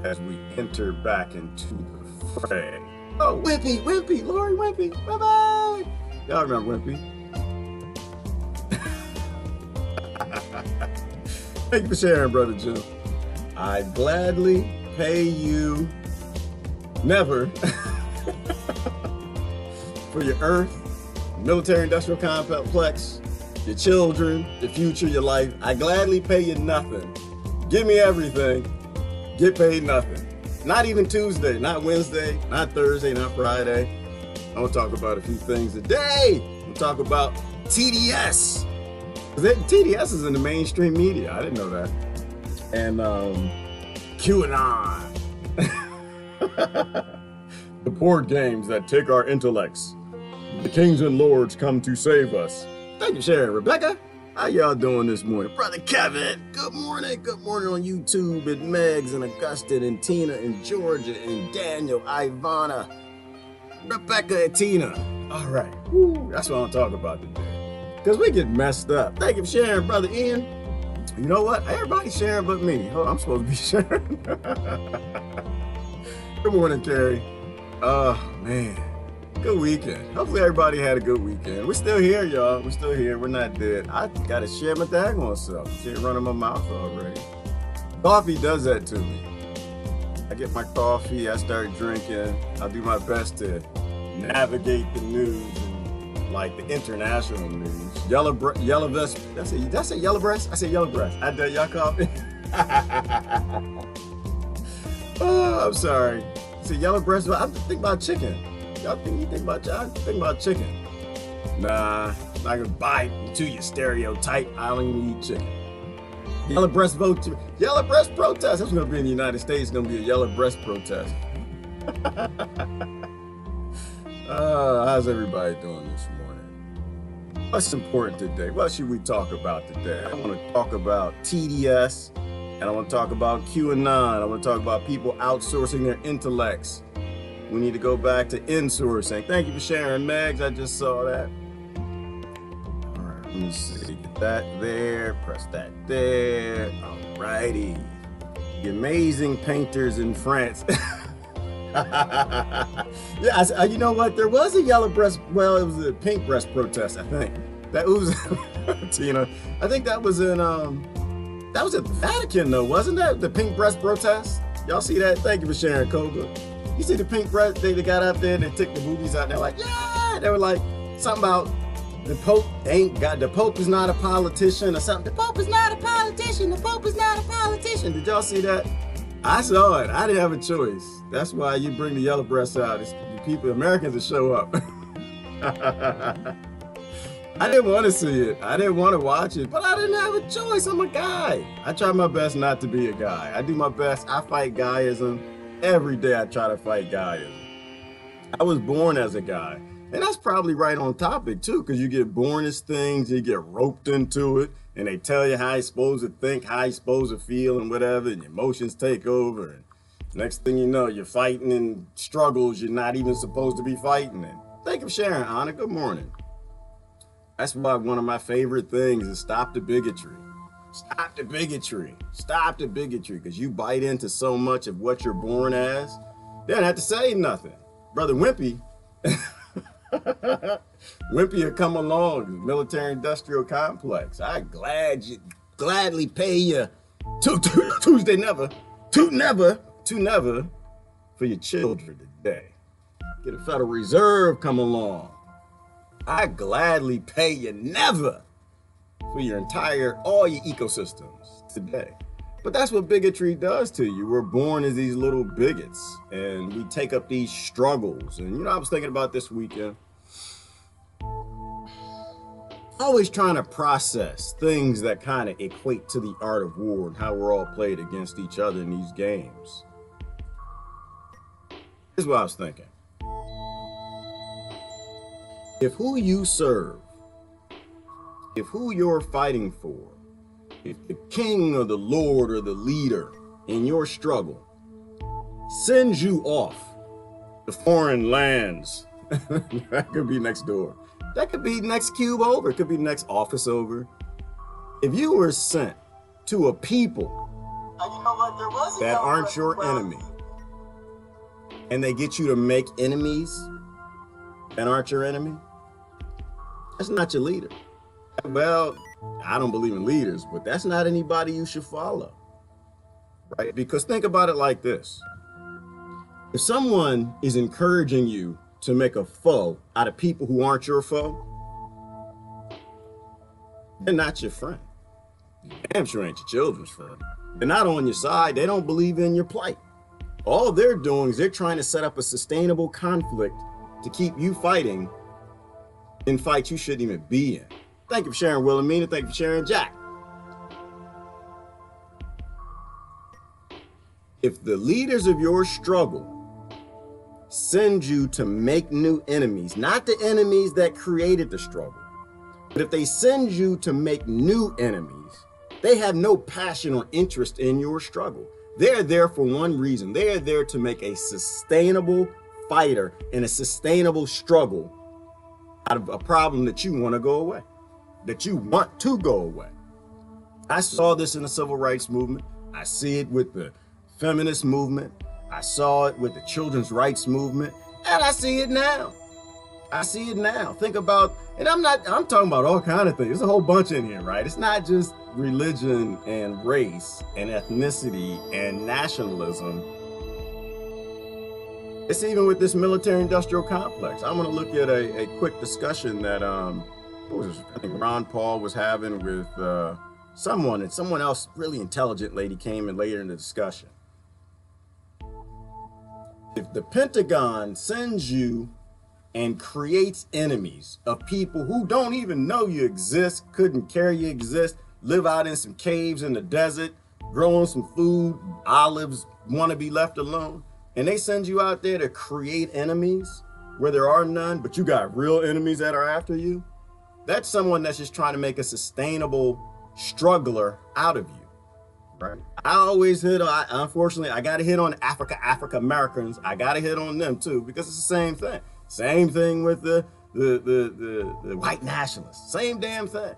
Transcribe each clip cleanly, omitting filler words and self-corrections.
as we enter back into the fray. Oh, Wimpy, Lori Wimpy, bye-bye. Y'all remember Wimpy? Thank you for sharing, Brother Jim. I'd gladly pay you never for your earth, military-industrial complex, your children, your future, your life. I gladly pay you nothing. Give me everything. Get paid nothing. Not even Tuesday, not Wednesday, not Thursday, not Friday. I'm gonna talk about a few things today. I'm gonna talk about TDS. TDS is in the mainstream media. I didn't know that. And QAnon. The board games that take our intellects. The kings and lords come to save us. Thank you, Sharon. Rebecca, how y'all doing this morning? Brother Kevin, good morning. Good morning on YouTube. And Megs and Augustine and Tina and Georgia and Daniel, Ivana, Rebecca and Tina. All right. Woo, that's what I'm talking about today. Because we get messed up. Thank you for sharing, Brother Ian. You know what? Everybody's sharing but me. Hold on, I'm supposed to be sharing. Good morning, Carrie. Oh, man. Good weekend. Hopefully everybody had a good weekend. We're still here, y'all. We're still here. We're not dead. I got to share my daggone self. Shit running my mouth already. Coffee does that to me. I get my coffee. I start drinking. I'll do my best to navigate the news. Like the international news. Yellow vest. Did I say yellow breast? I said yellow breast. I did y'all coffee. Oh, I'm sorry. I said yellow breast. I'm thinking about chicken. Y'all think about chicken? Nah, I'm not gonna buy to your stereotype. I don't even eat chicken. Yellow breast vote. Yellow breast protest. That's gonna be in the United States. It's gonna be a yellow breast protest. How's everybody doing this morning? What's important today? What should we talk about today? I want to talk about TDS, and I want to talk about QAnon. I want to talk about people outsourcing their intellects. We need to go back to insourcing. Thank you for sharing, Megs. I just saw that. All right, let me see. Get that there. Press that there. All righty. The amazing painters in France. Yeah, you know what? There was a yellow breast. Well, it was a pink breast protest. I think that was Tina. I think that was in that was at the Vatican, though, wasn't that the pink breast protest? Y'all see that? Thank you for sharing, Cobra. You see the pink breast? They got up there and they took the boobies out. They're like, yeah. They were like something about the Pope the Pope is not a politician or something. The Pope is not a politician. The Pope is not a politician. Did y'all see that? I saw it. I didn't have a choice. That's why you bring the yellow breasts out. It's the people, Americans, to show up. I didn't want to see it. I didn't want to watch it, but I didn't have a choice. I'm a guy. I try my best not to be a guy. I do my best. I fight guyism. Every day I try to fight guyism. I was born as a guy. And that's probably right on topic, too, because you get born as things, you get roped into it, and they tell you how you're supposed to think, how you're supposed to feel, and whatever, and your emotions take over. And next thing you know, you're fighting in struggles you're not even supposed to be fighting in. Thank you for sharing, Anna. Good morning. That's why one of my favorite things is stop the bigotry. Stop the bigotry. Stop the bigotry, because you bite into so much of what you're born as, they don't have to say nothing. Brother Wimpy, Wimpy will come along, military-industrial complex. I gladly pay you Tuesday never for your children today. Get a Federal Reserve come along. I gladly pay you never for your all your ecosystems today. But that's what bigotry does to you. We're born as these little bigots, and we take up these struggles. And you know, I was thinking about this weekend. Always trying to process things that kind of equate to the art of war and how we're all played against each other in these games. Here's what I was thinking. If who you serve, if who you're fighting for, if the king or the lord or the leader in your struggle sends you off to foreign lands, that could be next door. That could be next cube over. It could be next office over. If you were sent to a people, you know what? that aren't your enemy, and they get you to make enemies that aren't your enemy, that's not your leader. Well, I don't believe in leaders, but that's not anybody you should follow, right? Because think about it like this. If someone is encouraging you to make a foe out of people who aren't your foe, they're not your friend. Damn sure ain't your children's friend. They're not on your side. They don't believe in your plight. All they're doing is they're trying to set up a sustainable conflict to keep you fighting in fights you shouldn't even be in. Thank you for sharing, Wilhelmina. Thank you for sharing, Jack. If the leaders of your struggle send you to make new enemies, not the enemies that created the struggle, but if they send you to make new enemies, they have no passion or interest in your struggle. They're there for one reason. They are there to make a sustainable fighter and a sustainable struggle out of a problem that you want to go away, that you want to go away. I saw this in the civil rights movement. I see it with the feminist movement. I saw it with the children's rights movement, and I see it now. I see it now. Think about, and I'm talking about all kinds of things. There's a whole bunch in here, right? It's not just religion and race and ethnicity and nationalism. It's even with this military-industrial complex. I'm going to look at a quick discussion that I think Ron Paul was having with someone, and someone else, really intelligent lady, came in later in the discussion. If the Pentagon sends you and creates enemies of people who don't even know you exist, couldn't care you exist, live out in some caves in the desert, growing some food, olives, want to be left alone, and they send you out there to create enemies where there are none, but you got real enemies that are after you, that's someone that's just trying to make a sustainable struggler out of you. Right. I always hit, unfortunately, I got to hit on African Americans. I got to hit on them too, because it's the same thing. Same thing with the white nationalists. Same damn thing.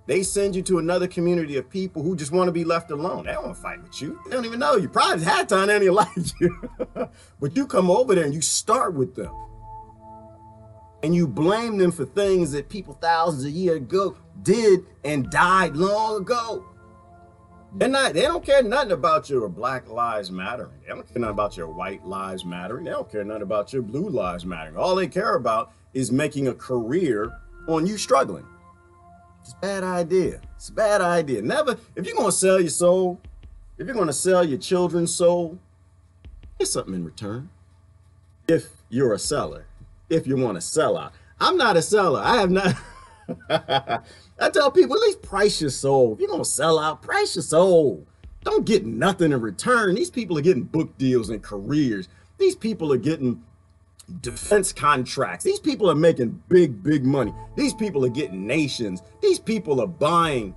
They send you to another community of people who just want to be left alone. They don't want to fight with you. They don't even know you. Probably had time any like you. But you come over there and you start with them. And you blame them for things that people thousands of years ago did and died long ago. They don't care nothing about your Black Lives Mattering. They don't care nothing about your White Lives Mattering. They don't care nothing about your Blue Lives Mattering. All they care about is making a career on you struggling. It's a bad idea. It's a bad idea. Never, if you're going to sell your soul, if you're going to sell your children's soul, get something in return. If you're a seller, if you want to sell out. I'm not a seller. I have not. I tell people, at least price your soul. If you're going to sell out, price your soul. Don't get nothing in return. These people are getting book deals and careers. These people are getting defense contracts. These people are making big money. These people are getting nations. These people are buying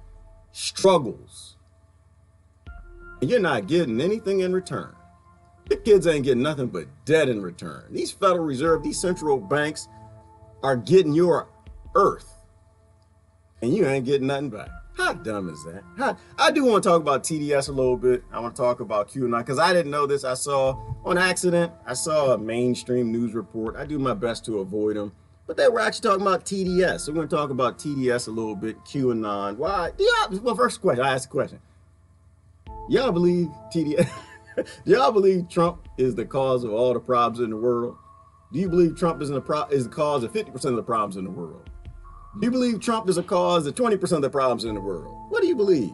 struggles. And you're not getting anything in return. Your kids ain't getting nothing but debt in return. These Federal Reserve, these central banks are getting your earth. And you ain't getting nothing back. How dumb is that? I do want to talk about TDS a little bit. I want to talk about QAnon because I didn't know this. I saw on accident, I saw a mainstream news report. I do my best to avoid them, but they were actually talking about TDS. So we're going to talk about TDS a little bit, QAnon. Why? Well, first question, I asked the question. Y'all believe TDS? Do y'all believe Trump is the cause of all the problems in the world? Do you believe Trump is the cause of 50% of the problems in the world? Do you believe Trump is the cause of 20% of the problems in the world? What do you believe?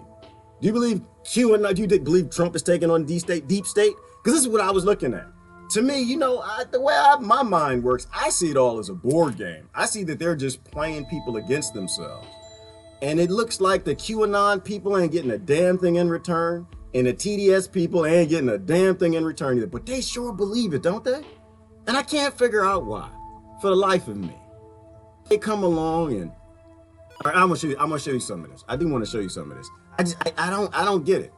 Do you believe QAnon? Do you believe Trump is taking on deep state? Because this is what I was looking at. To me, you know, the way my mind works, I see it all as a board game. I see that they're just playing people against themselves. And it looks like the QAnon people ain't getting a damn thing in return. And the TDS people ain't getting a damn thing in return either. But they sure believe it, don't they? And I can't figure out why, for the life of me. They come along and all right, I'm gonna show you some of this. I do want to show you some of this. I don't get it.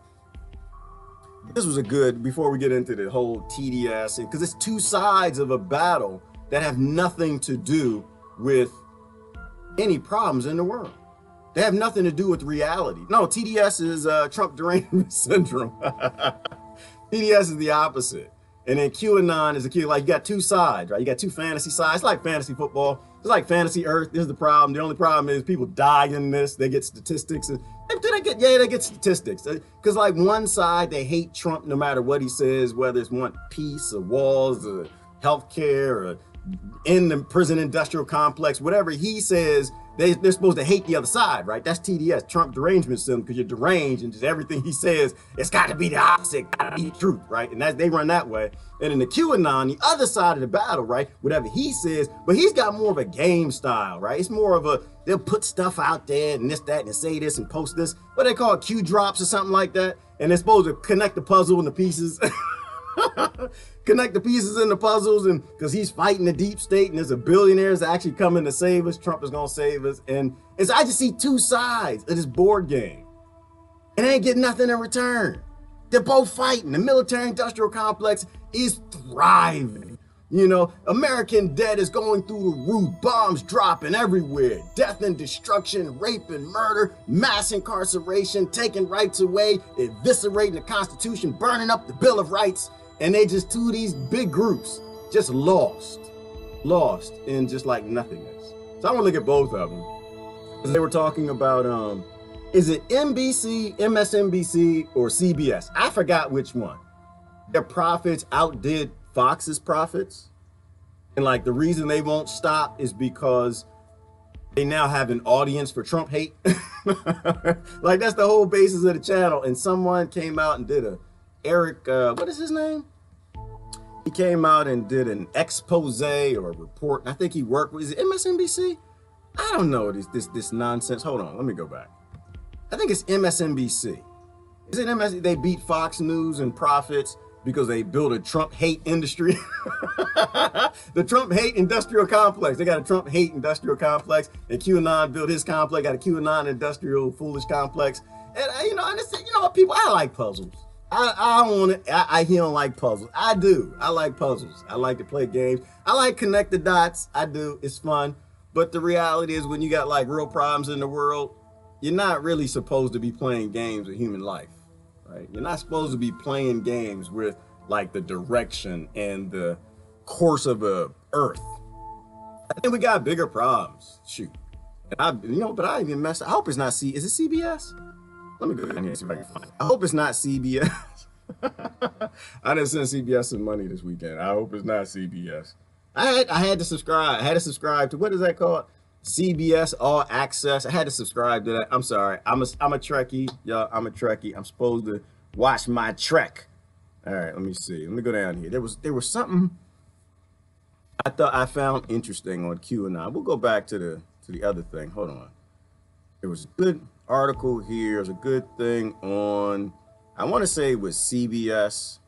This was a good, before we get into the whole TDS, because it's two sides of a battle that have nothing to do with any problems in the world. They have nothing to do with reality. No, TDS is Trump derangement syndrome. TDS is the opposite. And then QAnon is a Q, like you got two sides, right? You got two fantasy sides. It's like fantasy football. It's like fantasy Earth. This is the problem. The only problem is people die in this. They get statistics. And they get statistics. Because like one side, they hate Trump no matter what he says, whether it's want peace or walls or healthcare or in the prison industrial complex, whatever he says, they're supposed to hate the other side, right? That's TDS, Trump derangement syndrome, because you're deranged and just everything he says, it's got to be the opposite, got to be the truth, right? And they run that way. And in the QAnon, the other side of the battle, right? Whatever he says, but he's got more of a game style, right? It's more of a, they'll put stuff out there and this, that, and say this and post this, what they call it, Q drops or something like that. And they're supposed to connect the puzzle and the pieces. Connect the pieces in the puzzles, and because he's fighting the deep state and there's a billionaires actually coming to save us. Trump is gonna save us. And so I just see two sides of this board game. And they ain't getting nothing in return. They're both fighting. The military industrial complex is thriving. You know, American debt is going through the roof, bombs dropping everywhere, death and destruction, rape and murder, mass incarceration, taking rights away, eviscerating the Constitution, burning up the Bill of Rights. And they just, two of these big groups, just lost in just like nothingness. So I want to look at both of them. They were talking about, is it NBC, MSNBC, or CBS? I forgot which one. Their profits outdid Fox's profits. And like the reason they won't stop is because they now have an audience for Trump hate. Like that's the whole basis of the channel. And someone came out and did Eric, what is his name? He came out and did an expose or a report. I think he worked with, is it MSNBC? I don't know this nonsense. Hold on, let me go back. I think it's MSNBC. Is it MSNBC? They beat Fox News in profits because they built a Trump hate industry. The Trump hate industrial complex. They got a Trump hate industrial complex, and QAnon built his complex, got a QAnon industrial foolish complex. And you know, people, I like puzzles. I don't want it. He don't like puzzles. I do. I like puzzles. I like to play games. I like connect the dots. I do. It's fun. But the reality is when you got like real problems in the world, you're not really supposed to be playing games with human life, right? You're not supposed to be playing games with like the direction and the course of the earth. I think we got bigger problems. Shoot. And but I even messed up. I hope it's not is it CBS? Let me go down here and see if I can find it. I hope it's not CBS. I didn't send CBS some money this weekend. I hope it's not CBS. I had to subscribe. I had to subscribe to, what is that called? CBS All Access. I had to subscribe to that. I'm sorry. I'm a Trekkie. Y'all, I'm a Trekkie. I'm supposed to watch my Trek. All right, let me see. Let me go down here. There was something I thought I found interesting on QAnon. We'll go back to the other thing. Hold on. There was a good article here. There's a good thing on, I want to say it was CBS.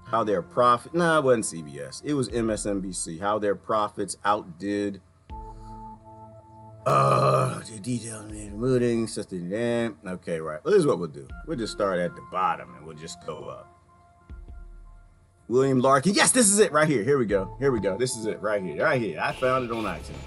How their profit, no, it wasn't CBS. It was MSNBC. How their profits outdid the details in moving, such a okay, right. Well, this is what we'll do. We'll just start at the bottom and we'll just go up. William Larkin. Yes, this is it right here. Here we go. Here we go. This is it right here. Right here. I found it on accident.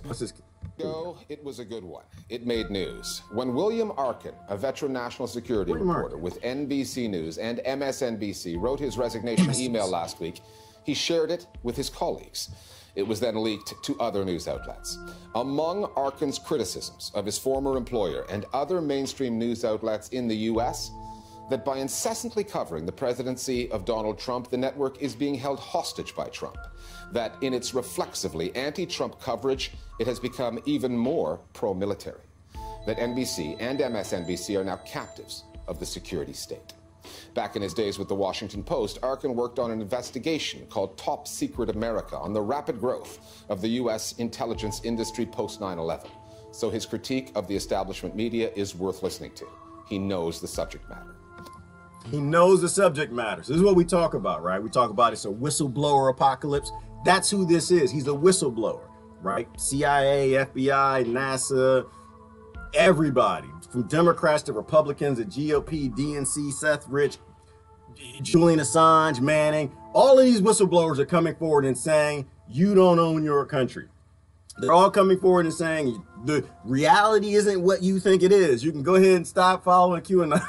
What's this? It was a good one. It made news when William Arkin, a veteran national security reporter with NBC News and MSNBC, wrote his resignation email last week. He shared it with his colleagues. It was then leaked to other news outlets. Among Arkin's criticisms of his former employer and other mainstream news outlets in the U.S., that by incessantly covering the presidency of Donald Trump, the network is being held hostage by Trump. That in its reflexively anti-Trump coverage, it has become even more pro-military. That NBC and MSNBC are now captives of the security state. Back in his days with the Washington Post, Arkin worked on an investigation called Top Secret America on the rapid growth of the U.S. intelligence industry post 9/11. So his critique of the establishment media is worth listening to. He knows the subject matter. He knows the subject matter. So this is what we talk about, right? We talk about it's a whistleblower apocalypse. That's who this is. He's a whistleblower, right? CIA, FBI, NASA, everybody, from Democrats to Republicans, the GOP, DNC, Seth Rich, Julian Assange, Manning. All of these whistleblowers are coming forward and saying, you don't own your country. They're all coming forward and saying the reality isn't what you think it is. You can go ahead and stop following QAnon.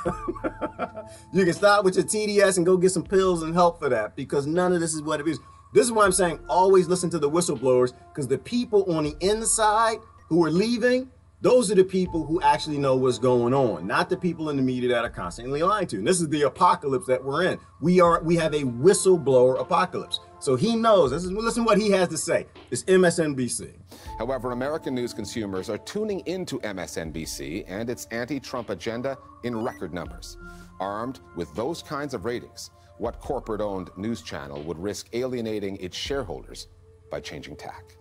You can stop with your TDS and go get some pills and help for that, because none of this is what it is. This is why I'm saying always listen to the whistleblowers, because the people on the inside who are leaving, those are the people who actually know what's going on, not the people in the media that are constantly lying to. And this is the apocalypse that we're in. We have a whistleblower apocalypse. So he knows. Listen to what he has to say. It's MSNBC. However, American news consumers are tuning into MSNBC and its anti-Trump agenda in record numbers. Armed with those kinds of ratings, what corporate-owned news channel would risk alienating its shareholders by changing tack?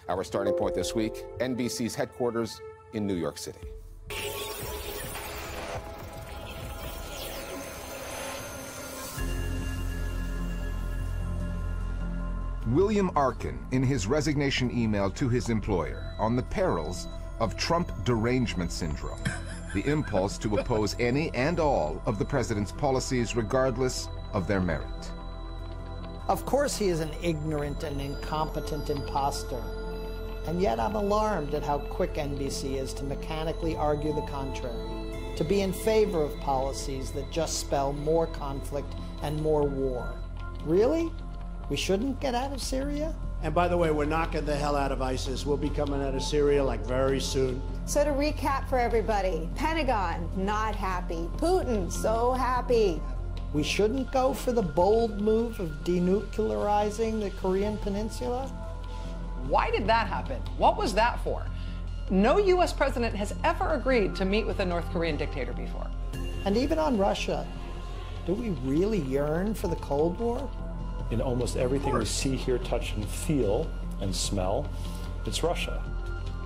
Our starting point this week, NBC's headquarters in New York City. William Arkin in his resignation email to his employer on the perils of Trump derangement syndrome, the impulse to oppose any and all of the president's policies regardless of their merit. Of course he is an ignorant and incompetent imposter. And yet I'm alarmed at how quick NBC is to mechanically argue the contrary, to be in favor of policies that just spell more conflict and more war. Really? We shouldn't get out of Syria? And by the way, we're knocking the hell out of ISIS. We'll be coming out of Syria like very soon. So to recap for everybody, Pentagon, not happy. Putin, so happy. We shouldn't go for the bold move of denuclearizing the Korean Peninsula? Why did that happen? What was that for? No U.S. president has ever agreed to meet with a North Korean dictator before. And even on Russia, do we really yearn for the Cold War? In almost everything we see, hear, touch, and feel and smell, it's Russia.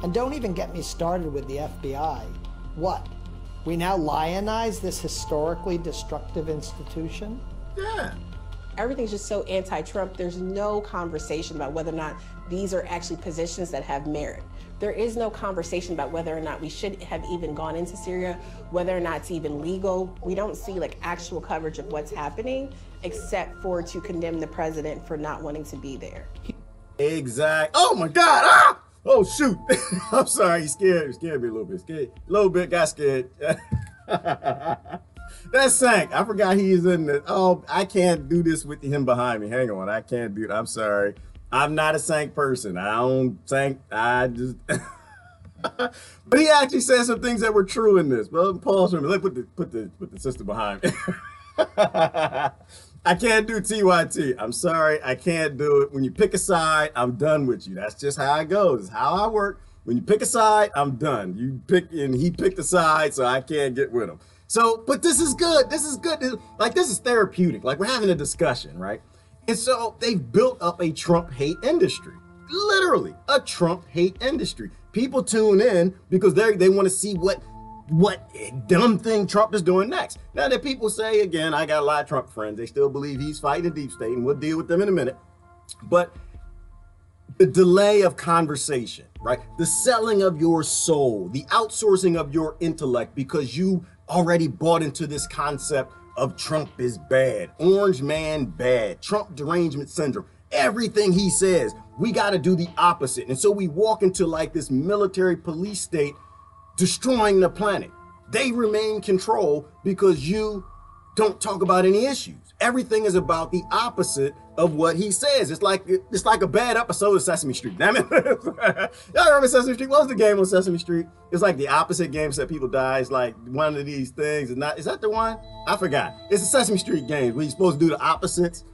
And don't even get me started with the FBI. What? We now lionize this historically destructive institution? Yeah. Everything's just so anti-Trump. There's no conversation about whether or not these are actually positions that have merit. There is no conversation about whether or not we should have even gone into Syria, whether or not it's even legal. We don't see like actual coverage of what's happening, except for to condemn the president for not wanting to be there. Exactly. Oh my God! Ah! Oh shoot! I'm sorry. He scared me a little bit. Got scared. That sank. I forgot he's in the. Oh, I can't do this with him behind me. Hang on. I can't do it. I'm sorry. I'm not a sank person. I don't sank. I just. But he actually said some things that were true in this. Well, pause for me. Let's put the sister behind me. I can't do TYT. I'm sorry. I can't do it. When you pick a side, I'm done with you. That's just how it goes. It's how I work. When you pick a side, I'm done. You pick, and he picked a side, so I can't get with him. So, but this is good. This is good. This is therapeutic. Like, we're having a discussion, right? And so they've built up a Trump hate industry. Literally, a Trump hate industry. People tune in because they want to see what dumb thing Trump is doing next. Now that people say, again, I got a lot of Trump friends. They still believe he's fighting the deep state, and we'll deal with them in a minute. But the delay of conversation, right? The selling of your soul, the outsourcing of your intellect because you already bought into this concept of Trump is bad, orange man bad, Trump derangement syndrome. Everything he says, we got to do the opposite. And so we walk into like this military police state destroying the planet. They remain control because you don't talk about any issues. Everything is about the opposite of what he says. It's like a bad episode of Sesame Street. Damn it. Y'all remember Sesame Street? What was the game on Sesame Street? It's like the opposite game, so people die. It's like one of these things. Is that the one? I forgot. It's a Sesame Street game where you're supposed to do the opposites.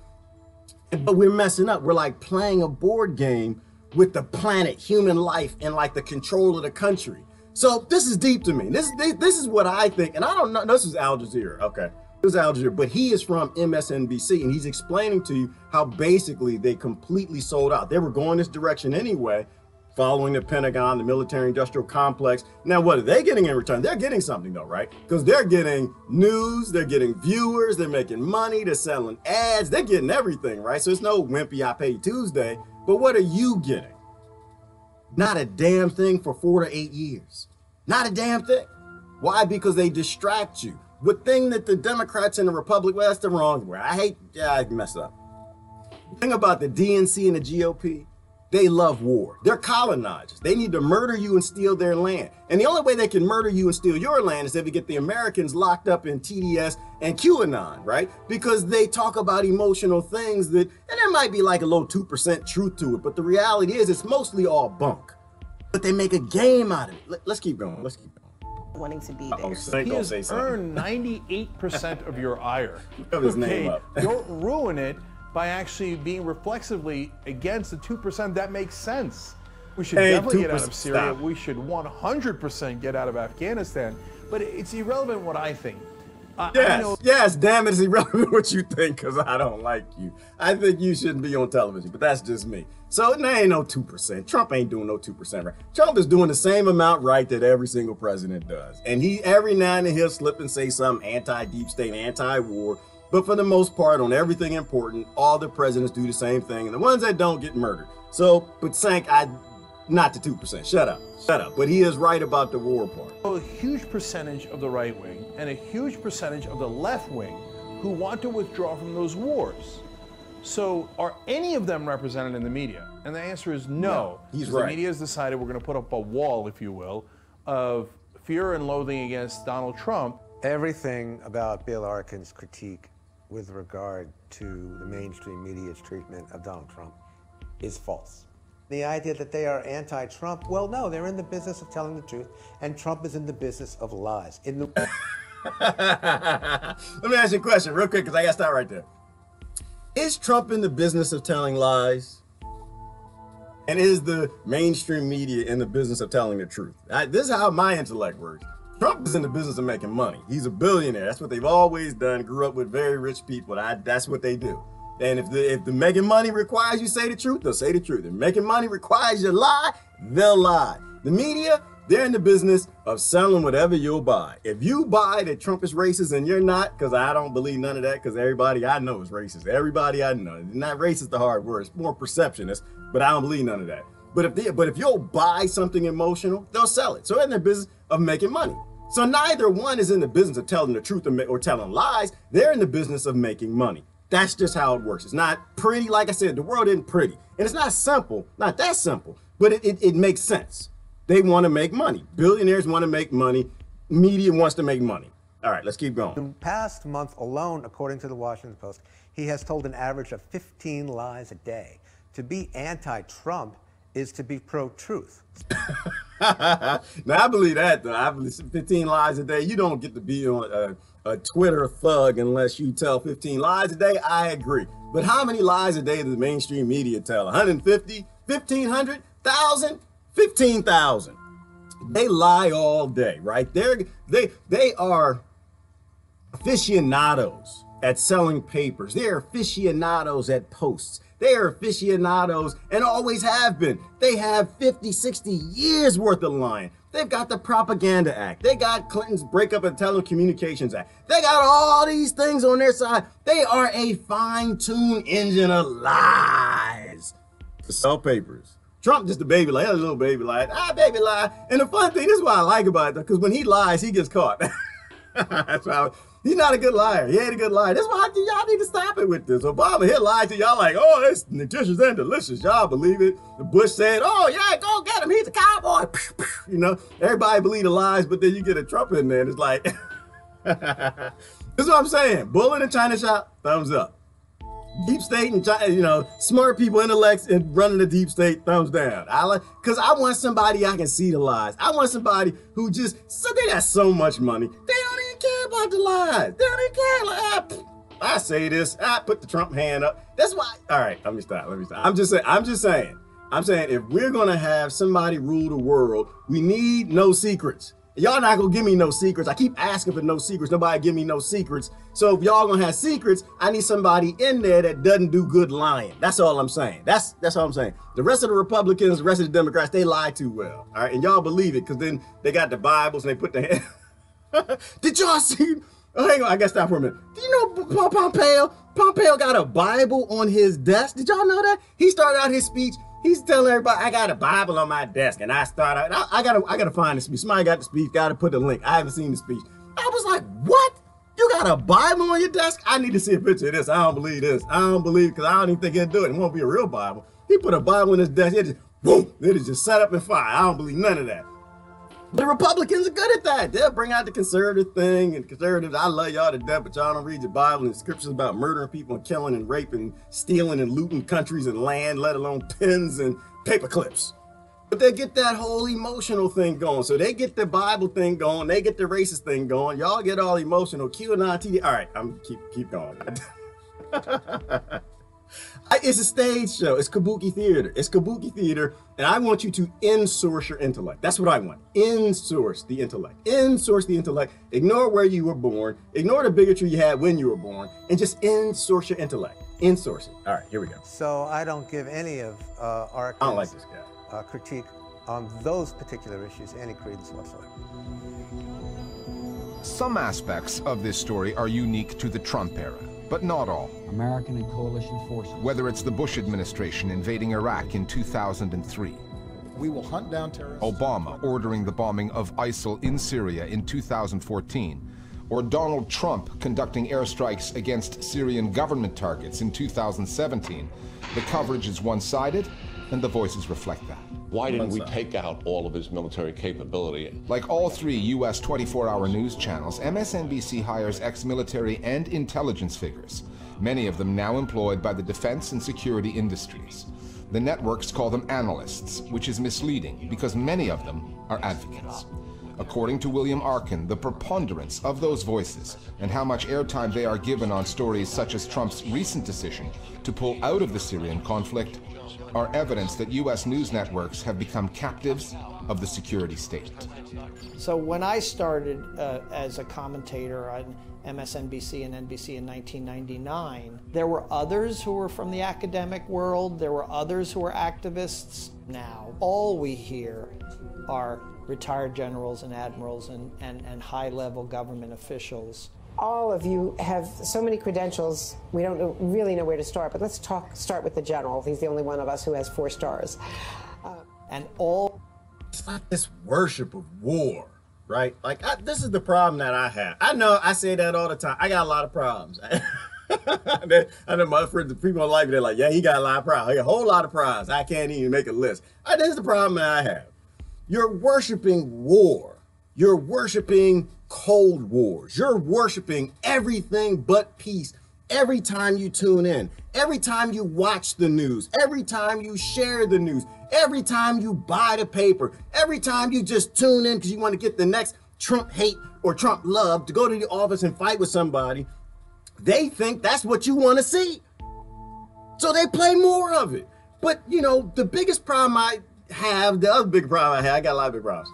But we're messing up. We're like playing a board game with the planet, human life, and like the control of the country. So this is deep to me. This is what I think. And I don't know. This is Al Jazeera. Okay. This is Al Jazeera. But he is from MSNBC. And he's explaining to you how basically they completely sold out. They were going this direction anyway, following the Pentagon, the military industrial complex. Now, what are they getting in return? They're getting something though, right? Because they're getting news, they're getting viewers, they're making money, they're selling ads, they're getting everything, right? So it's no wimpy, I pay Tuesday. But what are you getting? Not a damn thing for 4 to 8 years. Not a damn thing. Why? Because they distract you. The thing that the Democrats and the Republic, well, that's the wrong word. I messed up. The thing about the DNC and the GOP, They love war. They're colonizers. They need to murder you and steal their land. And the only way they can murder you and steal your land is if you get the Americans locked up in TDS and QAnon, right? Because they talk about emotional things that, and there might be like a little 2% truth to it, but the reality is it's mostly all bunk. But they make a game out of it. Let's keep going. Let's keep going. Wanting to be there. He has earned 98% of your ire. His name up. Don't ruin it by actually being reflexively against the 2%. That makes sense. We should definitely get out of Syria. Stop. We should 100% get out of Afghanistan. But it's irrelevant what I think. Yes, damn it, it's irrelevant what you think, because I don't like you. I think you shouldn't be on television, but that's just me. So there ain't no 2%. Trump ain't doing no 2% right. Trump is doing the same amount right that every single president does. And he, every now and then he'll slip and say something anti-deep state, anti-war. But for the most part, on everything important, all the presidents do the same thing. And the ones that don't get murdered. So, but Sank, not the 2%. Shut up. Shut up. But he is right about the war part. A huge percentage of the right wing and a huge percentage of the left wing who want to withdraw from those wars. So are any of them represented in the media? And the answer is no. He's right. The media has decided we're going to put up a wall, if you will, of fear and loathing against Donald Trump. Everything about Bill Arkin's critique with regard to the mainstream media's treatment of Donald Trump is false. The idea that they are anti-Trump, well, no, they're in the business of telling the truth, and Trump is in the business of lies. Let me ask you a question real quick, because I got to stop right there. Is Trump in the business of telling lies? And is the mainstream media in the business of telling the truth? This is how my intellect works. Trump is in the business of making money. He's a billionaire. That's what they've always done. Grew up with very rich people. That's what they do. And if the making money requires you say the truth, they'll say the truth. If making money requires you to lie, they'll lie. The media, they're in the business of selling whatever you'll buy. If you buy that Trump is racist and you're not, because I don't believe none of that, because everybody I know is racist. Everybody I know. Not racist, the hard word. It's more perceptionist, but I don't believe none of that. But if you'll buy something emotional, they'll sell it. So they're in the business of making money. So neither one is in the business of telling the truth or telling lies. They're in the business of making money. That's just how it works. It's not pretty. Like I said, the world isn't pretty. And it's not simple, not that simple, but it makes sense. They want to make money. Billionaires want to make money. Media wants to make money. All right, let's keep going. In the past month alone, according to the Washington Post, he has told an average of 15 lies a day. To be anti-Trump is to be pro-truth. Now, I believe that, though. I believe 15 lies a day. You don't get to be on a Twitter thug unless you tell 15 lies a day. I agree. But how many lies a day does the mainstream media tell? 150? 1,500? 1,000? 15,000. They lie all day, right? They are aficionados at selling papers. They are aficionados at posts. They are aficionados and always have been. They have 50, 60 years worth of lying. They've got the Propaganda Act. They got Clinton's Breakup and Telecommunications Act. They got all these things on their side. They are a fine-tuned engine of lies to sell papers. Trump just a baby lie, a little baby lie. Baby lie. And the fun thing, this is what I like about it, because when he lies, he gets caught. That's why he's not a good liar. He ain't a good liar. That's why y'all need to stop it with this. Obama, he'll lie to y'all like, oh, it's nutritious and delicious. Y'all believe it. The Bush said, oh, yeah, go get him. He's a cowboy. You know, everybody believe the lies, but then you get a Trump in there, and it's like, this is what I'm saying. Bull in the China shop, thumbs up. Deep state and China, you know, smart people, intellects, and running the deep state, thumbs down. Because I want somebody I can see the lies. I want somebody who so they got so much money, they don't even care about the lies. They don't even care. Like, I say this, I put the Trump hand up. That's why. All right, let me stop. I'm just saying, if we're going to have somebody rule the world, we need no secrets. Y'all not gonna give me no secrets. I keep asking for no secrets. Nobody give me no secrets. So if y'all gonna have secrets, I need somebody in there that doesn't do good lying. That's all I'm saying. That's all I'm saying. The rest of the Republicans, the rest of the Democrats, they lie too well. All right, and y'all believe it because then they got the Bibles and they put the hand. Did y'all see? Oh, hang on, I gotta stop for a minute. Do you know Pompeo got a Bible on his desk? Did y'all know that? He started out his speech. He's telling everybody, I got a Bible on my desk, and I gotta find the speech. Somebody got the speech, gotta put the link. I haven't seen the speech. I was like, what? You got a Bible on your desk? I need to see a picture of this. I don't believe this. I don't believe, because I don't even think he'll do it. It won't be a real Bible. He put a Bible in his desk. It just, boom, it is just set up and fire. I don't believe none of that. The Republicans are good at that. They'll bring out the conservative thing, and conservatives, I love y'all to death, but y'all don't read your Bible and scriptures about murdering people and killing and raping, stealing and looting countries and land, let alone pens and paper clips. But they get that whole emotional thing going. So they get the Bible thing going, they get the racist thing going. Y'all get all emotional. QAnon, TDS. All right, I'm keep going. It's a stage show. It's kabuki theater. It's kabuki theater, and I want you to insource your intellect. That's what I want. Insource the intellect. Insource the intellect. Ignore where you were born. Ignore the bigotry you had when you were born, and just insource your intellect. Insource it. All right, here we go. So I don't give any of our I don't like this guy. Critique on those particular issues any credence whatsoever. Some aspects of this story are unique to the Trump era, but not all. American and coalition forces. Whether it's the Bush administration invading Iraq in 2003, we will hunt down terrorists. Obama ordering the bombing of ISIL in Syria in 2014, or Donald Trump conducting airstrikes against Syrian government targets in 2017, the coverage is one-sided, and the voices reflect that. Why didn't we take out all of his military capability? Like all three U.S. 24-hour news channels, MSNBC hires ex-military and intelligence figures, many of them now employed by the defense and security industries. The networks call them analysts, which is misleading because many of them are advocates. According to William Arkin, the preponderance of those voices and how much airtime they are given on stories such as Trump's recent decision to pull out of the Syrian conflict are evidence that U.S. news networks have become captives of the security state. So when I started as a commentator on MSNBC and NBC in 1999, there were others who were from the academic world, there were others who were activists. Now, all we hear are retired generals and admirals and high-level government officials. All of you have so many credentials, we don't really know where to start, but let's start with the general. He's the only one of us who has 4 stars. It's like this worship of war, right? Like, this is the problem that I have. I know I say that all the time. I got a lot of problems. I know my friends, the people don't like me, they're like, yeah, he got a lot of problems. He got a whole lot of problems. I can't even make a list. This is the problem that I have. You're worshiping war. You're worshiping cold wars. You're worshiping everything but peace every time you tune in, every time you watch the news, every time you share the news, every time you buy the paper, every time you just tune in because you want to get the next Trump hate or Trump love to go to the office and fight with somebody. They think that's what you want to see. So they play more of it. But, you know, the biggest problem I have, the other big problem I got a lot of big problems,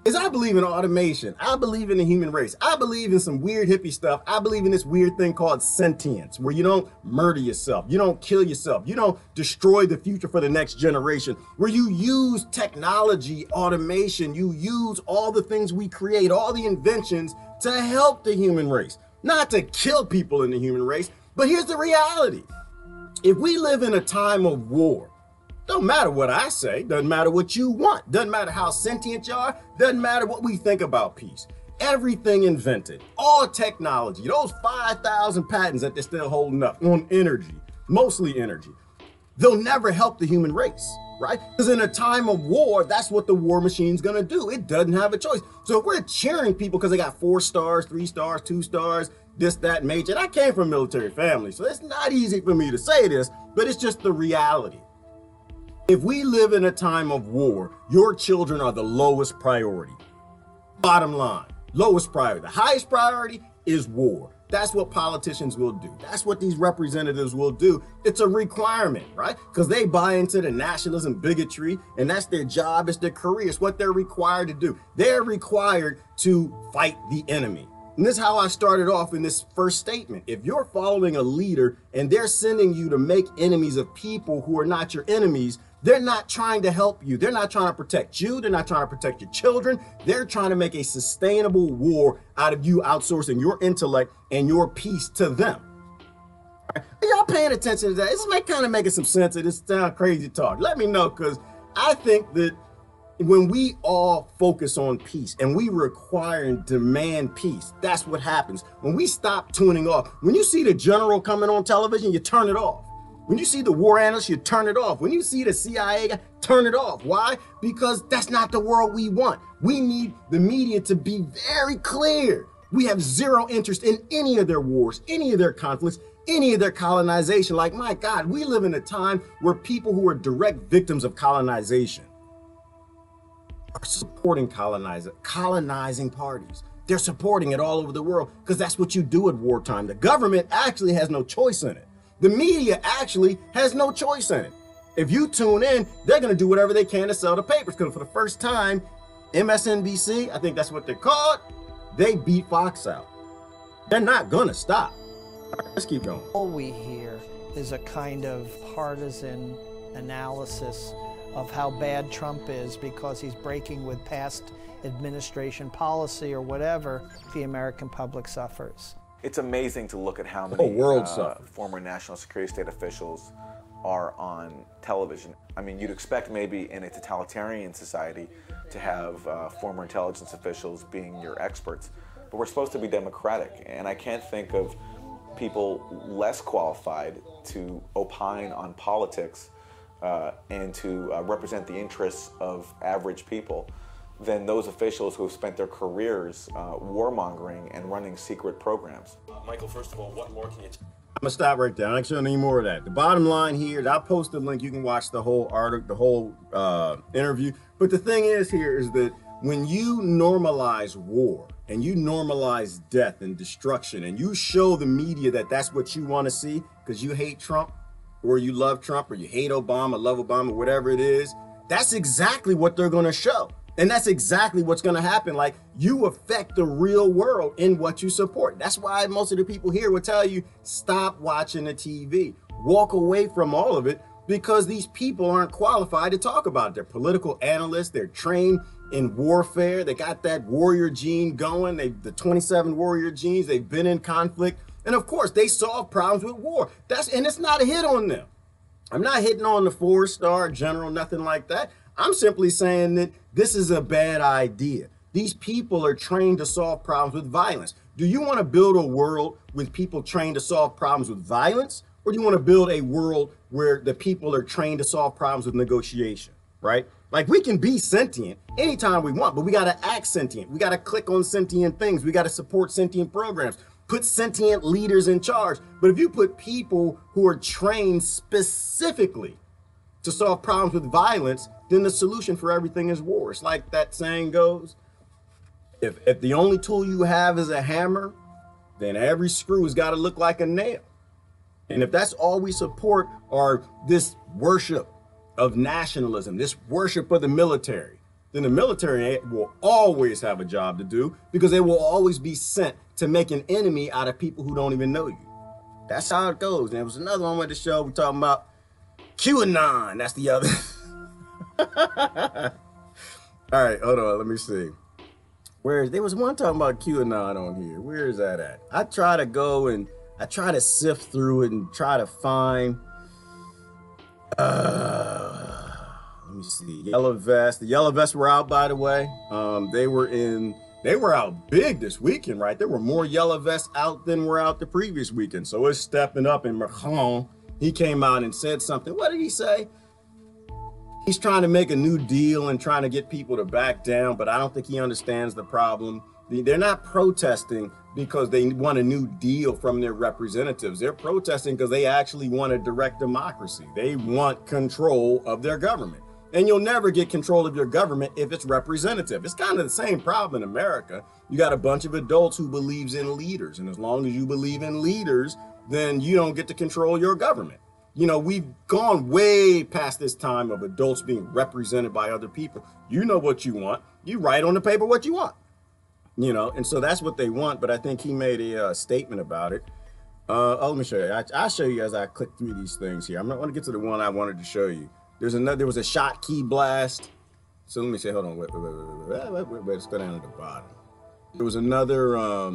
is I believe in automation. I believe in the human race. I believe in some weird hippie stuff. I believe in this weird thing called sentience, where you don't murder yourself. You don't kill yourself. You don't destroy the future for the next generation, where you use technology, automation, you use all the things we create, all the inventions to help the human race, not to kill people in the human race. But here's the reality. If we live in a time of war, don't matter what I say, doesn't matter what you want, doesn't matter how sentient you are, doesn't matter what we think about peace. Everything invented, all technology, those 5,000 patents that they're still holding up on energy, mostly energy, they'll never help the human race, right? Because in a time of war, that's what the war machine's gonna do. It doesn't have a choice. So if we're cheering people because they got 4 stars, 3 stars, 2 stars, this, that, major, and I came from a military family, so it's not easy for me to say this, but it's just the reality. If we live in a time of war, your children are the lowest priority. Bottom line, lowest priority. The highest priority is war. That's what politicians will do. That's what these representatives will do. It's a requirement, right? Because they buy into the nationalism, bigotry, and that's their job, it's their career, it's what they're required to do. They're required to fight the enemy. And this is how I started off in this first statement. If you're following a leader and they're sending you to make enemies of people who are not your enemies, they're not trying to help you. They're not trying to protect you. They're not trying to protect your children. They're trying to make a sustainable war out of you outsourcing your intellect and your peace to them. Are y'all paying attention to that? This might kind of making some sense of this sound crazy talk. Let me know, because I think that when we all focus on peace and we require and demand peace, that's what happens. When we stop tuning off, when you see the general coming on television, you turn it off. When you see the war analysts, you turn it off. When you see the CIA guy, turn it off. Why? Because that's not the world we want. We need the media to be very clear. We have zero interest in any of their wars, any of their conflicts, any of their colonization. Like, my God, we live in a time where people who are direct victims of colonization are supporting colonizing parties. They're supporting it all over the world because that's what you do at wartime. The government actually has no choice in it. The media actually has no choice in it. If you tune in, they're going to do whatever they can to sell the papers, because for the first time, MSNBC, I think that's what they're called, they beat Fox out. They're not going to stop. All right, let's keep going. All we hear is a kind of partisan analysis of how bad Trump is because he's breaking with past administration policy or whatever. The American public suffers. It's amazing to look at how many former national security state officials are on television. I mean, you'd expect maybe in a totalitarian society to have former intelligence officials being your experts, but we're supposed to be democratic, and I can't think of people less qualified to opine on politics and to represent the interests of average people than those officials who have spent their careers warmongering and running secret programs. Michael, first of all, what more can you I'm gonna stop right there. I ain't showing any more of that. The bottom line here, I'll post the link. You can watch the whole article, the whole interview. But the thing is here is that when you normalize war and you normalize death and destruction and you show the media that that's what you want to see because you hate Trump or you love Trump or you hate Obama, love Obama, whatever it is, that's exactly what they're going to show. And that's exactly what's going to happen. Like, you affect the real world in what you support. That's why most of the people here will tell you, stop watching the TV. Walk away from all of it, because these people aren't qualified to talk about it. They're political analysts. They're trained in warfare. They got that warrior gene going. The 27 warrior genes. They've been in conflict. And of course, they solve problems with war. And it's not a hit on them. I'm not hitting on the 4-star general, nothing like that. I'm simply saying that this is a bad idea. These people are trained to solve problems with violence. Do you want to build a world with people trained to solve problems with violence? Or do you want to build a world where the people are trained to solve problems with negotiation, right? Like, we can be sentient anytime we want, but we got to act sentient. We got to click on sentient things. We got to support sentient programs, put sentient leaders in charge. But if you put people who are trained specifically to solve problems with violence, then the solution for everything is war. It's like that saying goes, if the only tool you have is a hammer, then every screw has got to look like a nail. And if that's all we support, are this worship of nationalism, this worship of the military, then the military will always have a job to do, because they will always be sent to make an enemy out of people who don't even know you. That's how it goes. And there was another one with the show, we're talking about QAnon. That's the other. All right, hold on, let me see. There was one talking about QAnon on here. Where is that at? I try to go and I try to sift through it and try to find, let me see, Yellow Vest. The Yellow Vests were out, by the way. They were out big this weekend, right? There were more Yellow Vests out than were out the previous weekend. So it's stepping up. And Macron, he came out and said something. What did he say? He's trying to make a new deal and trying to get people to back down, but I don't think he understands the problem. They're not protesting because they want a new deal from their representatives. They're protesting because they actually want a direct democracy. They want control of their government. And you'll never get control of your government if it's representative. It's kind of the same problem in America. You got a bunch of adults who believes in leaders. And as long as you believe in leaders, then you don't get to control your government. You know, we've gone way past this time of adults being represented by other people. You know what you want. You write on the paper what you want. You know, and so that's what they want. But I think he made a statement about it. Let me show you. I'll show you as I click through these things here. I'm not going to get to the one I wanted to show you. There was a shot key blast. So let me say, hold on. Wait, let's go down to the bottom. There was another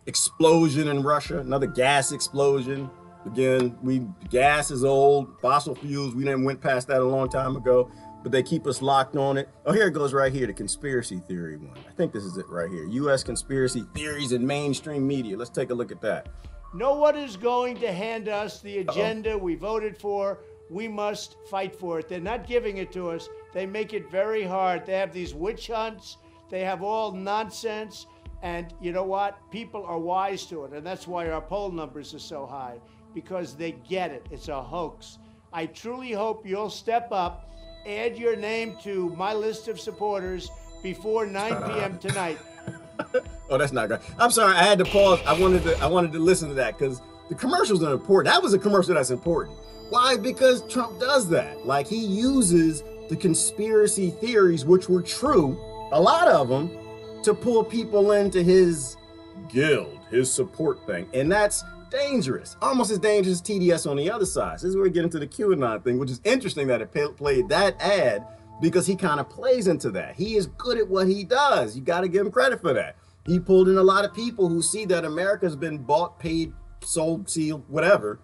explosion in Russia, another gas explosion. Again, gas is old, fossil fuels, we didn't went past that a long time ago, but they keep us locked on it. Oh, here it goes right here, the conspiracy theory one. I think this is it right here. U.S. conspiracy theories in mainstream media. Let's take a look at that. No one is going to hand us the agenda we voted for. We must fight for it. They're not giving it to us. They make it very hard. They have these witch hunts. They have all nonsense. And you know what? People are wise to it. And that's why our poll numbers are so high, because they get it. It's a hoax. I truly hope you'll step up, add your name to my list of supporters before 9 p.m. tonight. Oh, that's not good. I'm sorry, I had to pause. I wanted to listen to that because the commercials are important. That was a commercial that's important. Why? Because Trump does that. Like, he uses the conspiracy theories, which were true, a lot of them, to pull people into his guild, his support thing. And that's dangerous, almost as dangerous as TDS on the other side. This is where we get into the QAnon thing, which is interesting that it played that ad, because he kind of plays into that. He is good at what he does. You got to give him credit for that. He pulled in a lot of people who see that America's been bought, paid, sold, sealed, whatever.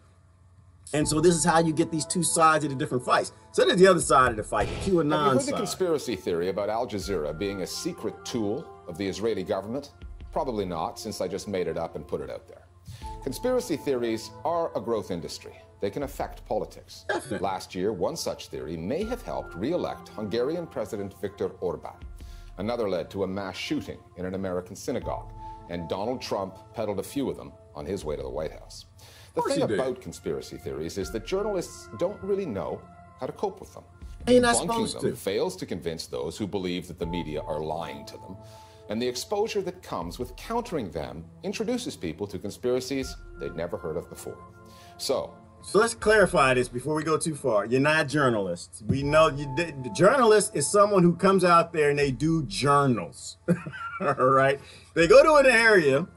And so this is how you get these two sides of the different fights. So there's the other side of the fight, the QAnon Have you heard side. the conspiracy theory about Al Jazeera being a secret tool of the Israeli government? Probably not, since I just made it up and put it out there. Conspiracy theories are a growth industry. They can affect politics. Last year, one such theory may have helped re-elect Hungarian President Viktor Orban. Another led to a mass shooting in an American synagogue, and Donald Trump peddled a few of them on his way to the White House. The thing about conspiracy theories is that journalists don't really know how to cope with them. Debunking them fails to convince those who believe that the media are lying to them, and the exposure that comes with countering them introduces people to conspiracies they'd never heard of before. So let's clarify this before we go too far. You're not journalists. We know the journalist is someone who comes out there and they do journals. All right. They go to an area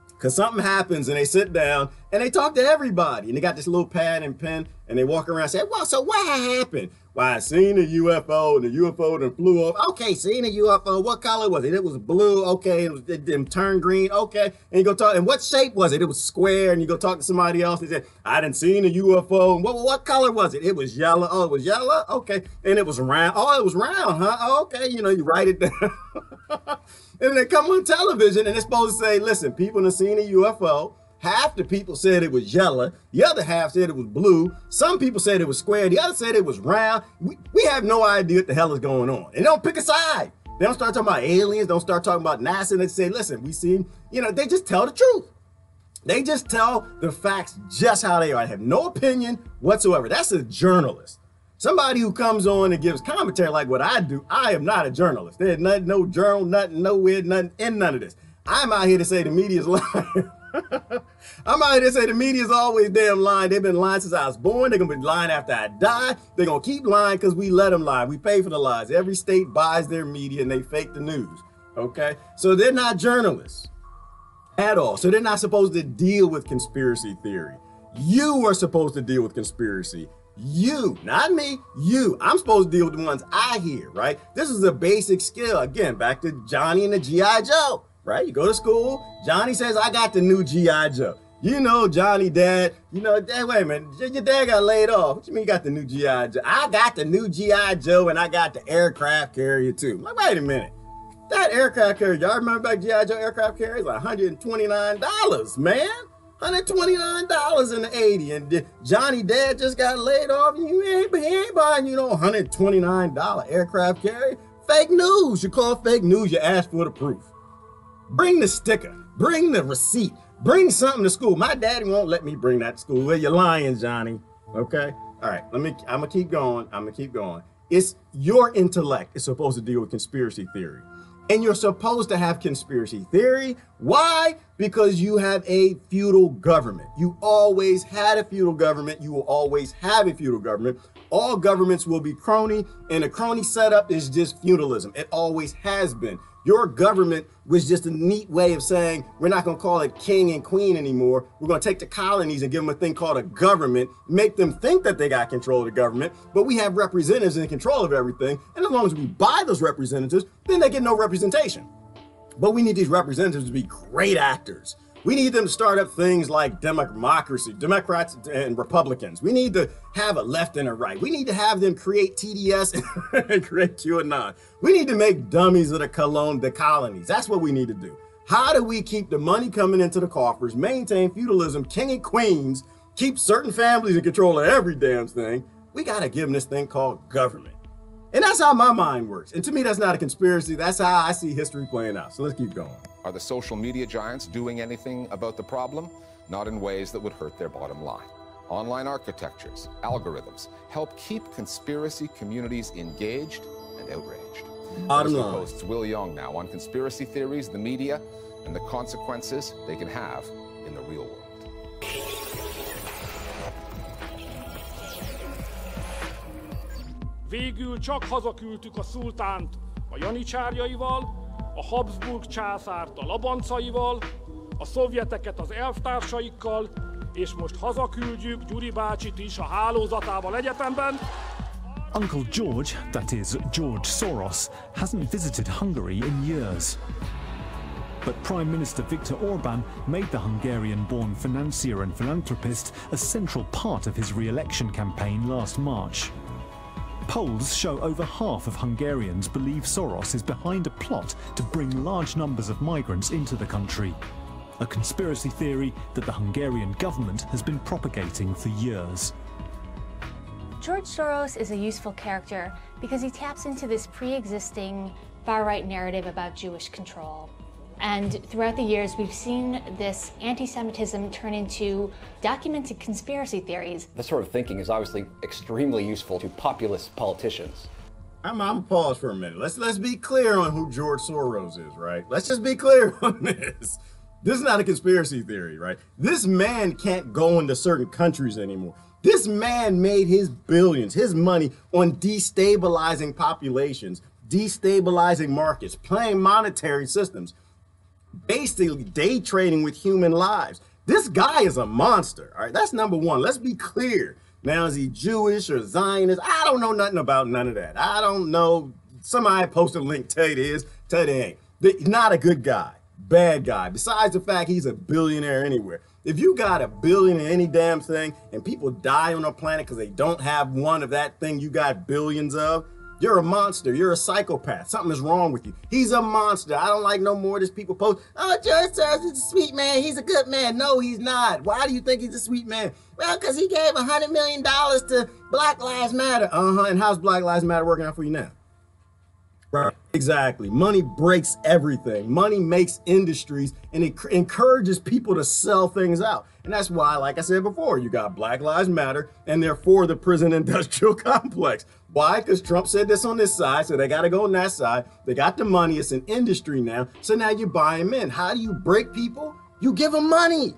because something happens and they sit down and they talk to everybody. And they got this little pad and pen and they walk around and say, well, so what happened? Well, I seen a UFO and the UFO then flew off. Okay, seen a UFO. What color was it? It was blue. Okay, it turned green. Okay, and you go talk. And what shape was it? It was square. And you go talk to somebody else. They say, I didn't seen a UFO. And what color was it? It was yellow. Oh, it was yellow. Okay, and it was round. Oh, it was round, huh? Oh, okay, you know, you write it down. And they come on television and they're supposed to say, listen, people have seen a UFO. Half the people said it was yellow. The other half said it was blue. Some people said it was square. The other said it was round. We have no idea what the hell is going on. And they don't pick a side. They don't start talking about aliens. Don't start talking about NASA. They say, listen, we seen, you know, they just tell the truth. They just tell the facts just how they are. They have no opinion whatsoever. That's a journalist. Somebody who comes on and gives commentary like what I do, I am not a journalist. There's nothing, no journal, nothing, nowhere, nothing in none of this. I'm out here to say the media's lying. I'm out here to say the media's always damn lying. They've been lying since I was born. They're going to be lying after I die. They're going to keep lying because we let them lie. We pay for the lies. Every state buys their media and they fake the news. Okay? So they're not journalists at all. So they're not supposed to deal with conspiracy theory. You are supposed to deal with conspiracy. You, not me, you. I'm supposed to deal with the ones I hear, right? This is a basic skill. Again, back to Johnny and the G.I. Joe, right? You go to school, Johnny says, I got the new G.I. Joe. You know, Johnny, dad, you know, dad, wait a minute, your dad got laid off. What you mean you got the new G.I. Joe? I got the new G.I. Joe and I got the aircraft carrier too. Like, wait a minute. That aircraft carrier, y'all remember back G.I. Joe aircraft carrier? It's like $129, man. $129 in the 80, and Johnny dad just got laid off. He ain't buying, you know, $129 aircraft carrier. Fake news. You call fake news, you ask for the proof. Bring the sticker, bring the receipt, bring something to school. My daddy won't let me bring that to school. Well, you're lying, Johnny. Okay. All right. I'm gonna keep going. It's your intellect is supposed to deal with conspiracy theory. And you're supposed to have conspiracy theory. Why? Because you have a feudal government. You always had a feudal government. You will always have a feudal government. All governments will be crony, and a crony setup is just feudalism. It always has been. Your government was just a neat way of saying, we're not going to call it king and queen anymore. We're going to take the colonies and give them a thing called a government, make them think that they got control of the government, but we have representatives in control of everything. And as long as we buy those representatives, then they get no representation. But we need these representatives to be great actors. We need them to start up things like democracy, Democrats and Republicans. We need to have a left and a right. We need to have them create TDS and create QAnon. We need to make dummies of the colonies. That's what we need to do. How do we keep the money coming into the coffers, maintain feudalism, king and queens, keep certain families in control of every damn thing? We got to give them this thing called government. And that's how my mind works. And to me, that's not a conspiracy. That's how I see history playing out. So let's keep going. Are the social media giants doing anything about the problem? Not in ways that would hurt their bottom line. Online architectures, algorithms, help keep conspiracy communities engaged and outraged. Bottom line. Hosts Will Young now on conspiracy theories, the media, and the consequences they can have in the real world. Végül csak hazaküldtük a szultánt a janicsárjaival, a Habsburg császárt a labancaival, a szovjeteket az elvtársaikkal, és most hazaküldjük Gyuri bácsit is a hálózatával egyetemben. Uncle George, that is George Soros, hasn't visited Hungary in years. But Prime Minister Viktor Orbán made the Hungarian-born financier and philanthropist a central part of his re-election campaign last March. Polls show over half of Hungarians believe Soros is behind a plot to bring large numbers of migrants into the country. A conspiracy theory that the Hungarian government has been propagating for years. George Soros is a useful character because he taps into this pre-existing far-right narrative about Jewish control. And throughout the years, we've seen this anti-Semitism turn into documented conspiracy theories. This sort of thinking is obviously extremely useful to populist politicians. I'm gonna pause for a minute. Let's be clear on who George Soros is, right? Let's just be clear on this. This is not a conspiracy theory, right? This man can't go into certain countries anymore. This man made his billions, his money on destabilizing populations, destabilizing markets, playing monetary systems, basically day trading with human lives. This guy is a monster, all right? That's number one. Let's be clear. Now, is he Jewish or Zionist? I don't know nothing about none of that. I don't know. Somebody posted a link, tell you it is, tell you it ain't. He's not a good guy, bad guy. Besides the fact he's a billionaire anywhere. If you got a billion in any damn thing and people die on the planet because they don't have one of that thing you got billions of, you're a monster. You're a psychopath. Something is wrong with you. He's a monster. I don't like no more of this people post, oh, George Soros is a sweet man. He's a good man. No, he's not. Why do you think he's a sweet man? Well, because he gave $100 million to Black Lives Matter. And how's Black Lives Matter working out for you now? Right. Exactly. Money breaks everything. Money makes industries, and it encourages people to sell things out. And that's why, like I said before, you got Black Lives Matter, and therefore the prison industrial complex. Why? Because Trump said this on this side, so they got to go on that side. They got the money. It's an industry now. So now you buy them in. How do you break people? You give them money.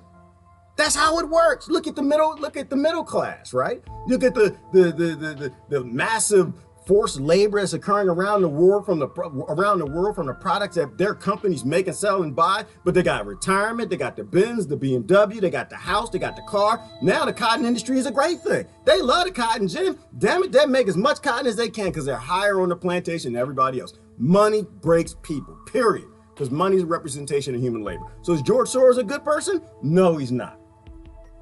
That's how it works. Look at the middle class, right? Look at the massive forced labor that's occurring around the world from the products that their companies make and sell and buy. But they got retirement, they got the Benz, the BMW, they got the house, they got the car. Now the cotton industry is a great thing. They love the cotton, Jim. Damn it, they make as much cotton as they can because they're higher on the plantation than everybody else. Money breaks people, period. Because money is a representation of human labor. So is George Soros a good person? No, he's not.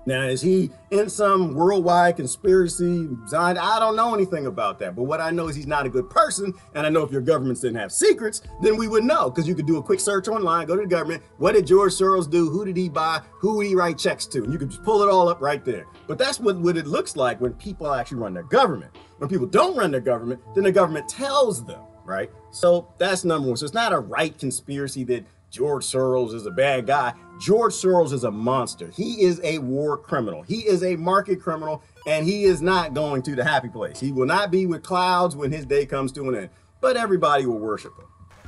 Now, is he in some worldwide conspiracy? I don't know anything about that. But what I know is he's not a good person. And I know if your governments didn't have secrets, then we would know. Because you could do a quick search online, go to the government. What did George Soros do? Who did he buy? Who would he write checks to? And you could just pull it all up right there. But that's what it looks like when people actually run their government. When people don't run their government, then the government tells them, right? So that's number one. So it's not a right conspiracy that George Soros is a bad guy. George Soros is a monster. He is a war criminal. He is a market criminal, and he is not going to the happy place. He will not be with clouds when his day comes to an end, but everybody will worship him.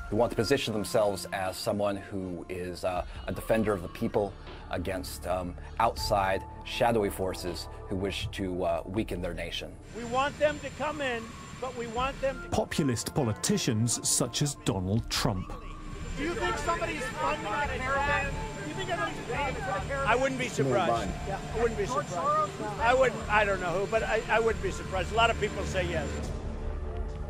Who want to position themselves as someone who is a defender of the people against outside shadowy forces who wish to weaken their nation. We want them to come in, but we want them to... Populist politicians such as Donald Trump. Do you think somebody's funding a caravan? Do you think everybody's paying for the caravan? I wouldn't be surprised. Yeah, I wouldn't be surprised. I don't know who, but I wouldn't be surprised. A lot of people say yes.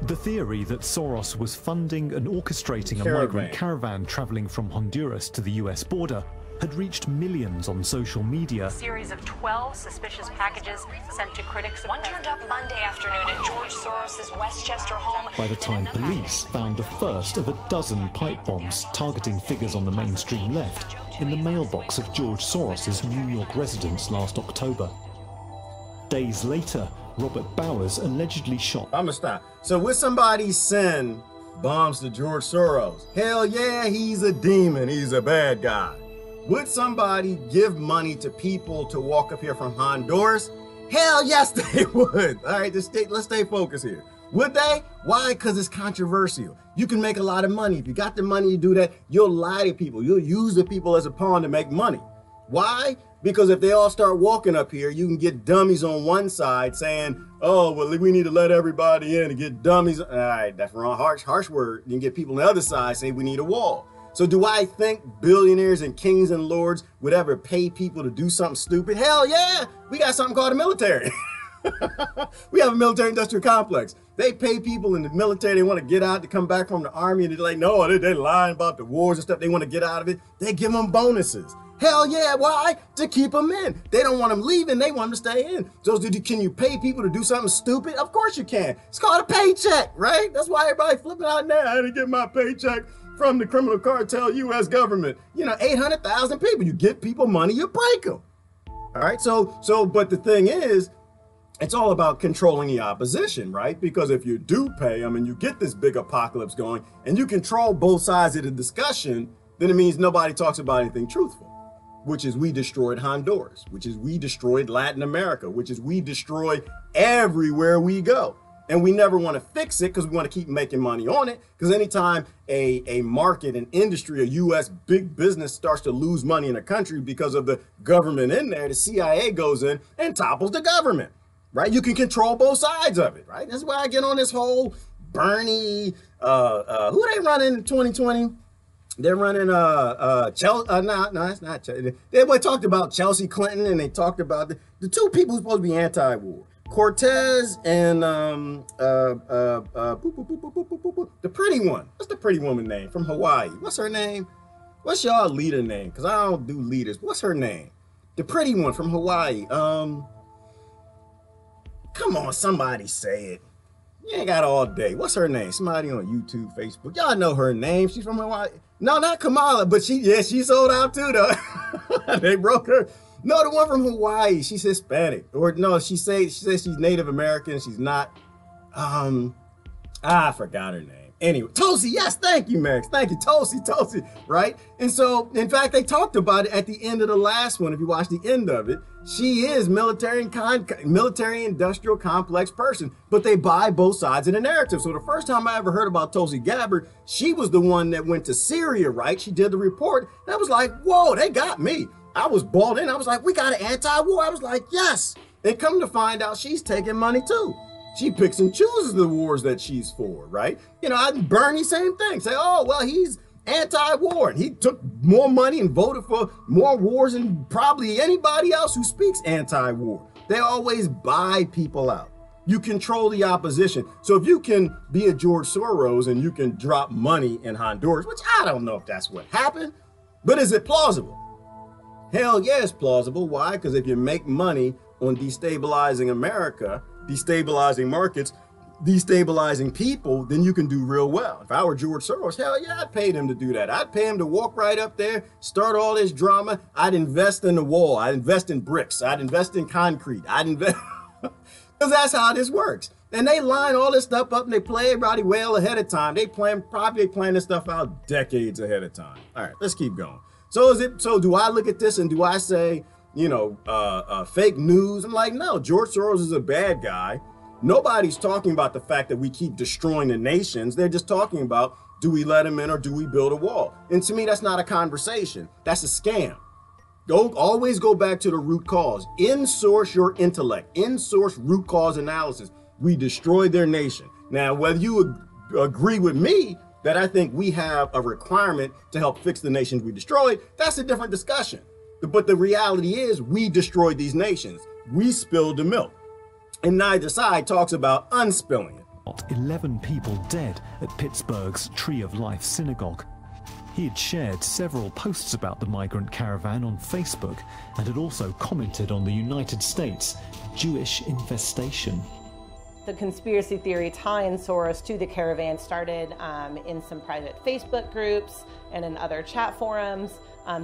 The theory that Soros was funding and orchestrating a migrant caravan traveling from Honduras to the US border had reached millions on social media. A series of 12 suspicious packages sent to critics. One turned up Monday afternoon at George Soros' Westchester home. By the time police found the first of a dozen pipe bombs targeting figures on the mainstream left in the mailbox of George Soros' New York residence last October. Days later, Robert Bowers allegedly shot. I'ma stop. So would somebody send bombs to George Soros? Hell yeah, he's a demon. He's a bad guy. Would somebody give money to people to walk up here from Honduras? Hell yes, they would. All right, let's stay focused here. Would they? Why? Because it's controversial. You can make a lot of money. If you got the money to do that, you'll lie to people. You'll use the people as a pawn to make money. Why? Because if they all start walking up here, you can get dummies on one side saying, oh, well, we need to let everybody in and get dummies. All right, that's wrong, harsh word. You can get people on the other side say we need a wall. So do I think billionaires and kings and lords would ever pay people to do something stupid? Hell yeah, we got something called the military. We have a military industrial complex. They pay people in the military, they want to get out to come back from the army, and they're like, no, they're lying about the wars and stuff. They want to get out of it. They give them bonuses. Hell yeah, why? To keep them in. They don't want them leaving, they want them to stay in. So can you pay people to do something stupid? Of course you can. It's called a paycheck, right? That's why everybody flipping out now. I had to get my paycheck from the criminal cartel U.S. government. You know, 800,000 people. You give people money, you break them. All right, but the thing is, it's all about controlling the opposition, right? Because if you do pay them and you get this big apocalypse going and you control both sides of the discussion, then it means nobody talks about anything truthful, which is we destroyed Honduras, which is we destroyed Latin America, which is we destroy everywhere we go. And we never want to fix it because we want to keep making money on it. Because anytime a market, an industry, a U.S. big business starts to lose money in a country because of the government in there, the CIA goes in and topples the government, right? You can control both sides of it, right? That's why I get on this whole Bernie, who they running in 2020? They're running Chelsea. No, it's not Chelsea. They talked about Chelsea Clinton, and they talked about the two people who's supposed to be anti-war, Cortez and the pretty one. What's the pretty woman name from Hawaii? What's her name? What's y'all leader name? Because I don't do leaders. What's her name? The pretty one from Hawaii. Come on, somebody say it. You ain't got all day. What's her name? Somebody on YouTube, Facebook. Y'all know her name. She's from Hawaii. No, not Kamala, but she sold out too, though. They broke her. No, the one from Hawaii. She's Hispanic. Or no, she says she's Native American. She's not. I forgot her name. Anyway, Tulsi. Yes, thank you, Max. Thank you, Tulsi, right? And so, in fact, they talked about it at the end of the last one. If you watch the end of it, she is military industrial complex person, but they buy both sides of the narrative. So the first time I ever heard about Tulsi Gabbard, she was the one that went to Syria, right? She did the report. And I was like, whoa, they got me. I was balled in. I was like, we got an anti-war. I was like, yes. And come to find out, she's taking money too. She picks and chooses the wars that she's for, right? You know, Bernie, same thing. Say, oh, well, he's anti-war. And he took more money and voted for more wars than probably anybody else who speaks anti-war. They always buy people out. You control the opposition. So if you can be a George Soros and you can drop money in Honduras, which I don't know if that's what happened, but is it plausible? Hell yeah, it's plausible. Why? Because if you make money on destabilizing America, destabilizing markets, destabilizing people, then you can do real well. If I were George Soros, hell yeah, I'd pay him to do that. I'd pay him to walk right up there, start all this drama. I'd invest in the wall. I'd invest in bricks. I'd invest in concrete. I'd invest, because that's how this works. And they line all this stuff up and they play everybody well ahead of time. They plan this stuff out decades ahead of time. All right, let's keep going. So do I look at this and do I say, you know, fake news? I'm like, no, George Soros is a bad guy. Nobody's talking about the fact that we keep destroying the nations. They're just talking about, do we let him in or do we build a wall? And to me, that's not a conversation. That's a scam. Always go back to the root cause. In-source your intellect. In-source root cause analysis. We destroyed their nation. Now, whether you agree with me that I think we have a requirement to help fix the nations we destroyed, that's a different discussion. But the reality is we destroyed these nations. We spilled the milk. And neither side talks about unspilling it. 11 people dead at Pittsburgh's Tree of Life synagogue. He had shared several posts about the migrant caravan on Facebook and had also commented on the United States' Jewish infestation. The conspiracy theory tying Soros to the caravan started in some private Facebook groups and in other chat forums.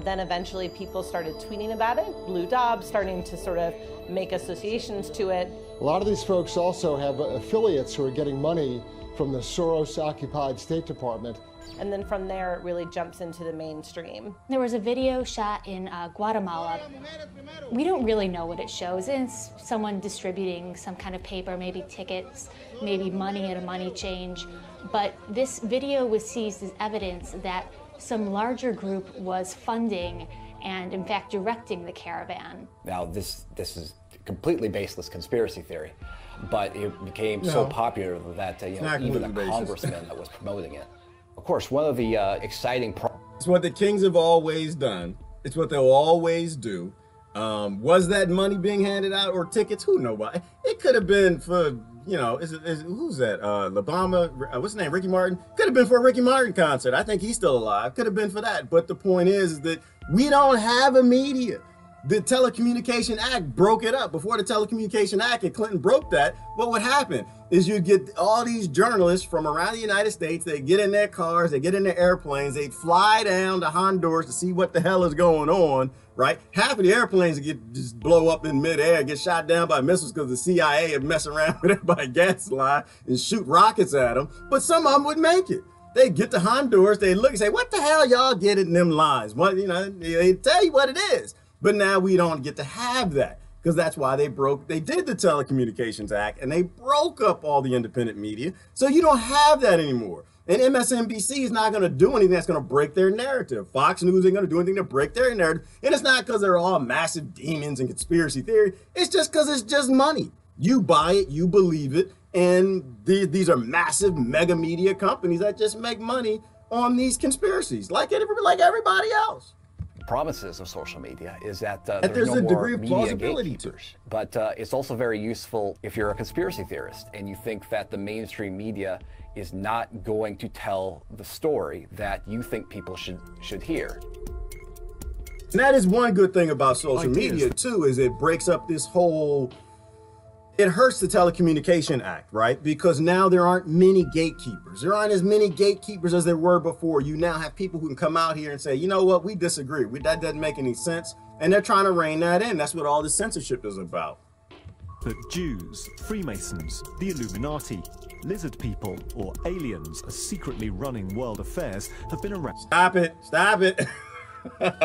Then eventually people started tweeting about it. Blue Dob starting to sort of make associations to it. A lot of these folks also have affiliates who are getting money from the Soros-occupied State Department. And then from there, it really jumps into the mainstream. There was a video shot in Guatemala. We don't really know what it shows. It's someone distributing some kind of paper, maybe tickets, maybe money at a money change. But this video was seized as evidence that some larger group was funding and, in fact, directing the caravan. Now, this is completely baseless conspiracy theory, but it became so popular that even a congressman that was promoting it. Of course, one of the exciting It's what the kings have always done. It's what they'll always do. Was that money being handed out or tickets? Who knows? It could have been for, who's that? Obama, what's his name? Ricky Martin? Could have been for a Ricky Martin concert. I think he's still alive. Could have been for that. But the point is that we don't have a media. The Telecommunication Act broke it up. Before the Telecommunication Act and Clinton broke that, what would happen is you'd get all these journalists from around the United States. They get in their cars, they get in their airplanes, they'd fly down to Honduras to see what the hell is going on, right? Half of the airplanes would just blow up in midair, get shot down by missiles because the CIA would mess around with everybody gas line and shoot rockets at them. But some of them would make it. They get to Honduras, they look and say, what the hell y'all get in them lines? What, they tell you what it is. But now we don't get to have that because that's why they did the Telecommunications Act and they broke up all the independent media. So you don't have that anymore. And MSNBC is not going to do anything that's going to break their narrative. Fox News ain't going to do anything to break their narrative. And it's not because they're all massive demons and conspiracy theory. It's just because it's just money. You buy it, you believe it. And these are massive mega media companies that just make money on these conspiracies like everybody else. Promises of social media is that there's no more media gatekeepers. But it's also very useful if you're a conspiracy theorist and you think that the mainstream media is not going to tell the story that you think people should hear. And that is one good thing about social media too, is it breaks up this whole, it hurts the Telecommunication Act, right? Because now there aren't many gatekeepers. There aren't as many gatekeepers as there were before. You now have people who can come out here and say, you know what, we disagree. That doesn't make any sense. And they're trying to rein that in. That's what all this censorship is about. But Jews, Freemasons, the Illuminati, lizard people, or aliens are secretly running world affairs have been around. Stop it. Stop it.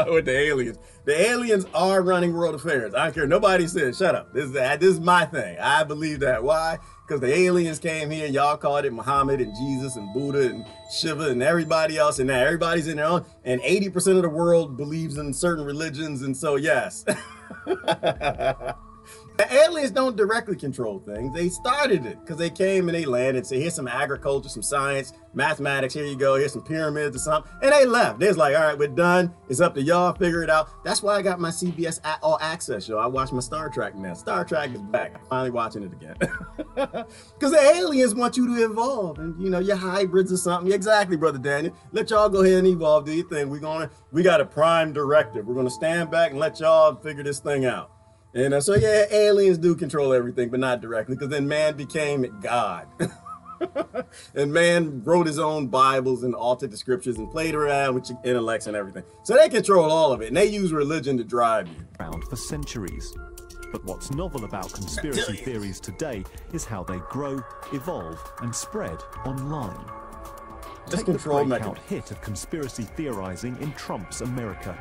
With the aliens. The aliens are running world affairs. I don't care. Nobody says, shut up. This is my thing. I believe that. Why? Because the aliens came here, y'all called it Muhammad and Jesus and Buddha and Shiva and everybody else, and now everybody's in their own, and 80% of the world believes in certain religions, and so yes. The aliens don't directly control things. They started it because they came and they landed and said, here's some agriculture, some science, mathematics, here you go, here's some pyramids or something. And they left. They was like, all right, we're done. It's up to y'all, figure it out. That's why I got my CBS All Access show. I watch my Star Trek now. Star Trek is back. I'm finally watching it again. Because the aliens want you to evolve and, you're hybrids or something. Exactly, Brother Daniel. Let y'all go ahead and evolve, do your thing. We got a prime directive. We're going to stand back and let y'all figure this thing out. And so, yeah, aliens do control everything, but not directly, because then man became God. And man wrote his own Bibles and altered the scriptures and played around with your intellects and everything. So they control all of it, and they use religion to drive you. Around for centuries. But what's novel about conspiracy theories today is how they grow, evolve, and spread online. Take the breakout hit of conspiracy theorizing in Trump's America,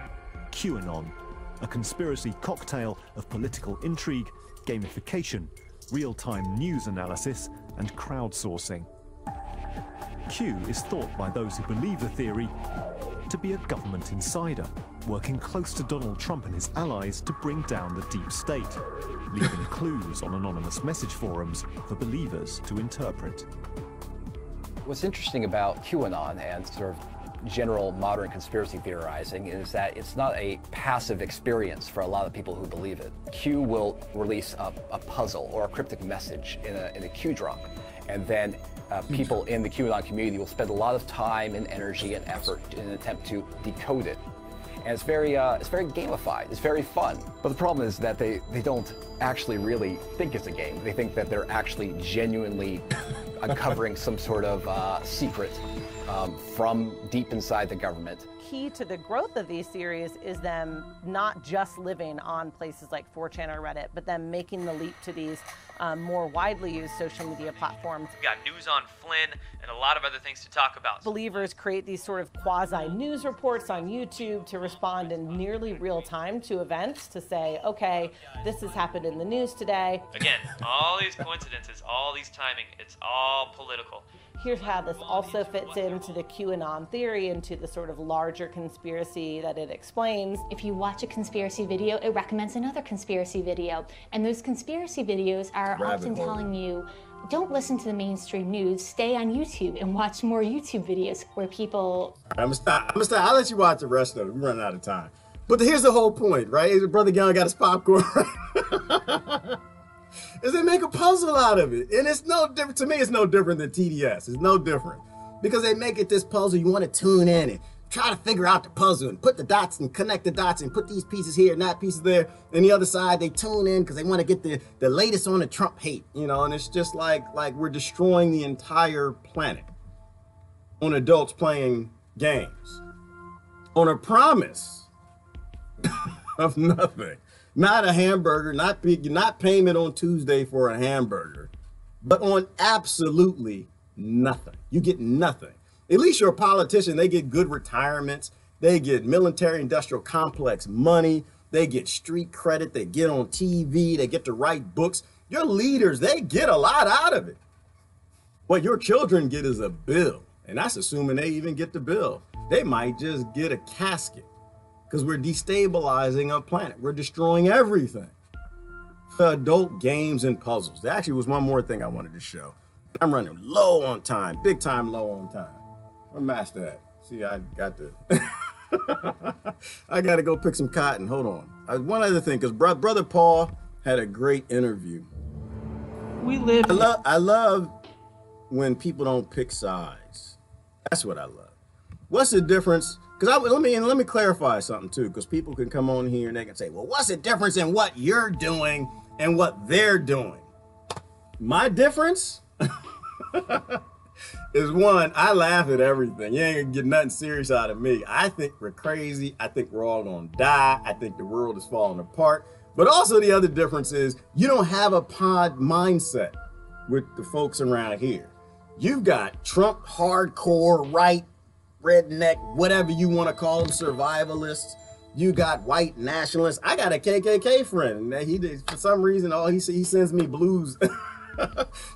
QAnon. A conspiracy cocktail of political intrigue, gamification, real-time news analysis, and crowdsourcing. Q is thought by those who believe the theory to be a government insider, working close to Donald Trump and his allies to bring down the deep state, leaving clues on anonymous message forums for believers to interpret. What's interesting about QAnon and sort of general modern conspiracy theorizing is that it's not a passive experience for a lot of people who believe it. Q will release a puzzle or a cryptic message in a Q drop, and then people in the QAnon community will spend a lot of time and energy and effort in an attempt to decode it. And it's very gamified. It's very fun. But the problem is that they don't actually really think it's a game. They think that they're actually genuinely uncovering some sort of secret from deep inside the government. Key to the growth of these series is them not just living on places like 4chan or Reddit, but them making the leap to these more widely used social media platforms. We've got news on Flynn and a lot of other things to talk about. Believers create these sort of quasi-news reports on YouTube to respond in nearly real time to events, to say, okay, this has happened in the news today. Again, all these coincidences, all these timing, it's all political. Here's how this also fits into the QAnon theory, into the sort of larger conspiracy that it explains. If you watch a conspiracy video, it recommends another conspiracy video. And those conspiracy videos are often telling you, don't listen to the mainstream news, stay on YouTube and watch more YouTube videos where people... I'm gonna stop. I'll let you watch the rest of it. We're running out of time. But here's the whole point, right? Brother Gunn got his popcorn. Is they make a puzzle out of it. And it's no different, to me, it's no different than TDS. It's no different. Because they make it this puzzle, you want to tune in and try to figure out the puzzle and put the dots and connect the dots and put these pieces here and that pieces there. And the other side, they tune in because they want to get the latest on the Trump hate, you know, and it's just like we're destroying the entire planet on adults playing games. On a promise of nothing. Not a hamburger, not payment on Tuesday for a hamburger, but on absolutely nothing. You get nothing. At least you're a politician. They get good retirements. They get military industrial complex money. They get street credit. They get on TV. They get to write books. Your leaders, they get a lot out of it. What your children get is a bill. And that's assuming they even get the bill. They might just get a casket. Because we're destabilizing our planet. We're destroying everything. For adult games and puzzles. There actually was one more thing I wanted to show. I'm running low on time, big time low on time. Where Master at? See, I got to, I got to go pick some cotton. Hold on. One other thing, because Brother Paul had a great interview. We live. I love when people don't pick sides. That's what I love. What's the difference? Because let me clarify something too, because people can come on here and they can say, well, what's the difference in what you're doing and what they're doing? My difference is, one, I laugh at everything. You ain't gonna get nothing serious out of me. I think we're crazy. I think we're all gonna die. I think the world is falling apart. But also the other difference is you don't have a pod mindset with the folks around here. You've got Trump hardcore right, redneck, whatever you want to call them, survivalists. You got white nationalists. I got a KKK friend. He did, for some reason, he sends me blues.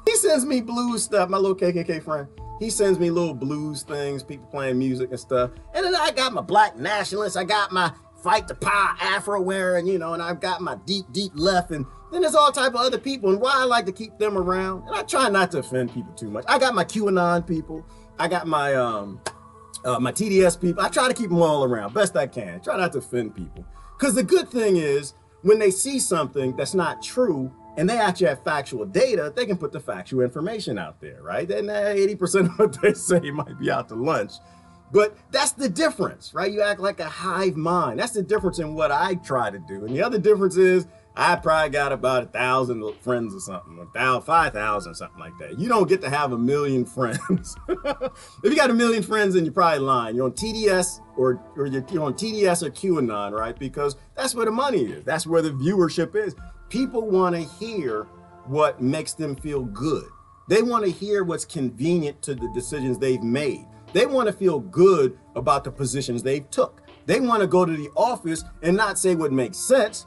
He sends me blues stuff. My little KKK friend. He sends me little blues things, people playing music and stuff. And then I got my black nationalists. I got my fight the power Afro wearing, you know, and I've got my deep left. And then there's all type of other people. And why I like to keep them around. And I try not to offend people too much. I got my QAnon people. I got my my TDS people. I try to keep them all around best I can. Try not to offend people. Because the good thing is when they see something that's not true and they actually have factual data, they can put the factual information out there, right? Then 80% of what they say might be out to lunch. But that's the difference, right? You act like a hive mind. That's the difference in what I try to do. And the other difference is I probably got about 1,000 friends or something, 5,000, something like that. You don't get to have 1 million friends. If you got 1 million friends, then you're probably lying. You're on TDS or you're on TDS or QAnon, right? Because that's where the money is. That's where the viewership is. People want to hear what makes them feel good. They want to hear what's convenient to the decisions they've made. They want to feel good about the positions they've took. They want to go to the office and not say what makes sense,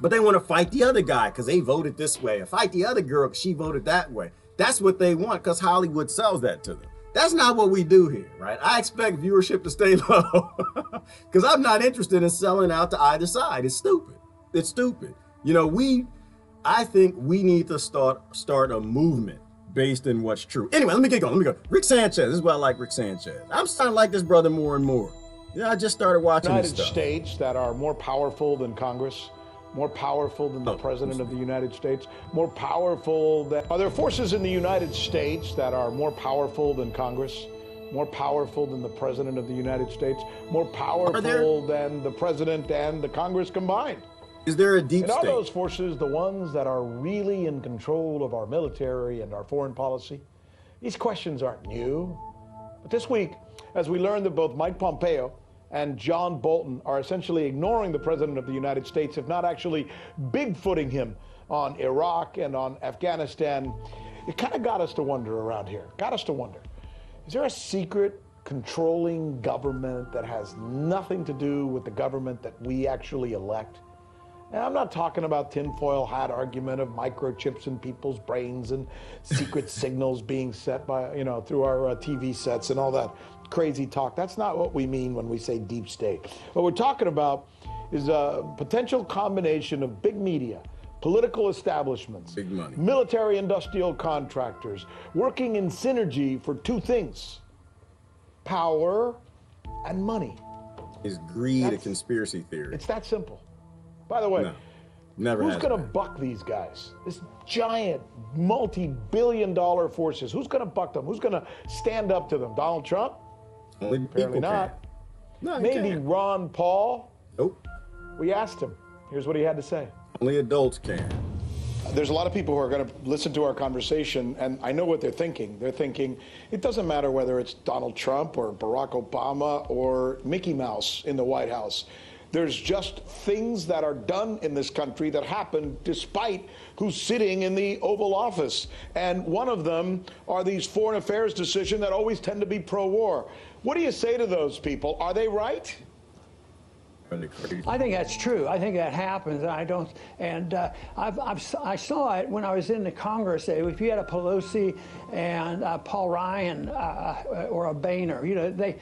but they want to fight the other guy because they voted this way, or fight the other girl because she voted that way. That's what they want because Hollywood sells that to them. That's not what we do here, right? I expect viewership to stay low because I'm not interested in selling out to either side. It's stupid. It's stupid. You know, I think we need to start a movement based in what's true. Anyway, let me get going. Let me go. Rick Sanchez. This is why I like Rick Sanchez. I'm starting to like this brother more and more. You know, I just started watching this stuff. United States that are more powerful than Congress, more powerful than the President of the United States, more powerful than... Are there forces in the United States that are more powerful than Congress, more powerful than the President of the United States, more powerful than the President and the Congress combined? Is there a deep state? And are those forces the ones that are really in control of our military and our foreign policy? These questions aren't new. But this week, as we learned that both Mike Pompeo and John Bolton are essentially ignoring the President of the United States, if not actually bigfooting him on Iraq and on Afghanistan, it kind of got us to wonder around here. Got us to wonder, is there a secret controlling government that has nothing to do with the government that we actually elect? And I'm not talking about tinfoil hat argument of microchips in people's brains and secret signals being set by, through our TV sets and all that crazy talk. That's not what we mean when we say deep state. What we're talking about is a potential combination of big media, political establishments, big money, military industrial contractors, working in synergy for two things: power and money. Is greed a conspiracy theory? It's that simple. By the way, no, never who's going to buck these guys? This giant, multi-billion-dollar forces. Who's going to buck them? Who's going to stand up to them? Donald Trump? Apparently not. No, maybe Ron Paul? Nope. We asked him. Here's what he had to say. Only adults can. There's a lot of people who are going to listen to our conversation, and I know what they're thinking. They're thinking, it doesn't matter whether it's Donald Trump or Barack Obama or Mickey Mouse in the White House. There's just things that are done in this country that happen despite who's sitting in the Oval Office. And one of them are these foreign affairs decisions that always tend to be pro-war. What do you say to those people? Are they right? I think that's true. I think that happens. I saw it when I was in the Congress. If you had a Pelosi and Paul Ryan or a Boehner,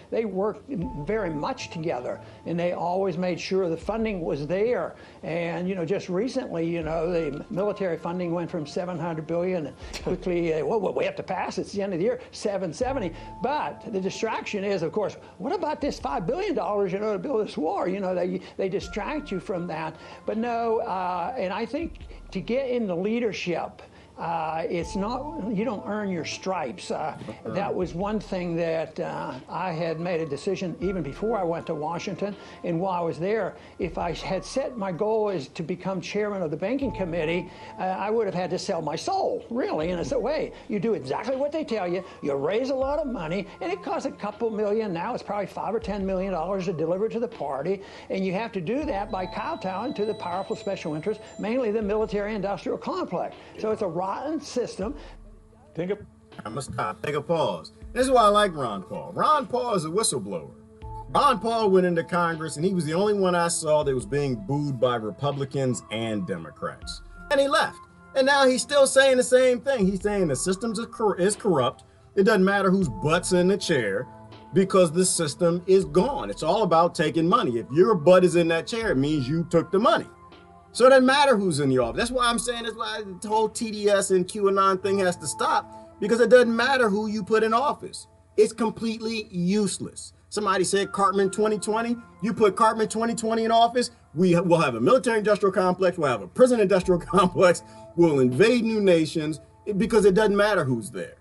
they worked very much together, and they always made sure the funding was there. And just recently, the military funding went from $700 billion quickly. We have to pass. It's the end of the year, $770. But the distraction is, of course, what about this $5 billion? To build this war? They distract you from that. But no, and I think to get into leadership, it's not, you don't earn your stripes. That was one thing that I had made a decision even before I went to Washington. And while I was there, if I had set my goal as to become chairman of the banking committee, I would have had to sell my soul, really. And I said, wait, you do exactly what they tell you, you raise a lot of money, and it costs a couple million. Now it's probably $5 or $10 million to deliver to the party. And you have to do that by kowtowing to the powerful special interests, mainly the military-industrial complex. So it's a rotten system. I'm gonna stop. Take a pause. This is why I like Ron Paul. Ron Paul is a whistleblower. Ron Paul went into Congress, and he was the only one I saw that was being booed by Republicans and Democrats. And he left. And now he's still saying the same thing. He's saying the system is corrupt. It doesn't matter whose butt's in the chair because the system is gone. It's all about taking money. If your butt is in that chair, it means you took the money. So it doesn't matter who's in the office. That's why I'm saying that's why the whole TDS and Q anan thing has to stop, because it doesn't matter who you put in office. It's completely useless. Somebody said Cartman 2020. You put Cartman 2020 in office, we'll have a military-industrial complex, we'll have a prison-industrial complex, we'll invade new nations, because it doesn't matter who's there.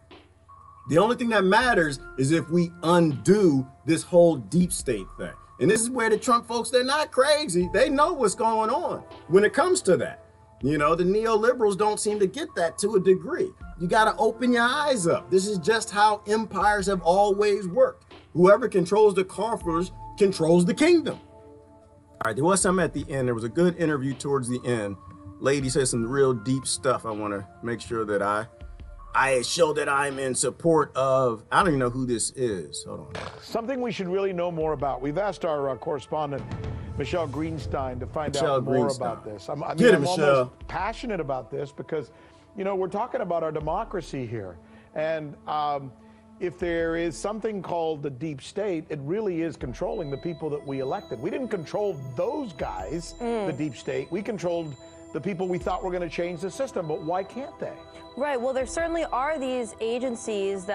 The only thing that matters is if we undo this whole deep state thing. And this is where the Trump folks, they're not crazy. They know what's going on when it comes to that. The neoliberals don't seem to get that to a degree. You got to open your eyes up. This is just how empires have always worked. Whoever controls the coffers controls the kingdom. All right, there was something at the end. There was a good interview towards the end. Lady said some real deep stuff. I want to make sure that I show that I'm in support of. I don't even know who this is. Hold on. Something we should really know more about. We've asked our correspondent, Michelle Greenstein, to find out more about this. I'm almost passionate about this because, we're talking about our democracy here. And if there is something called the deep state, it really is controlling the people that we elected. We didn't control those guys, the deep state. We controlled the people we thought were going to change the system. But why can't they? Right. Well, there certainly are these agencies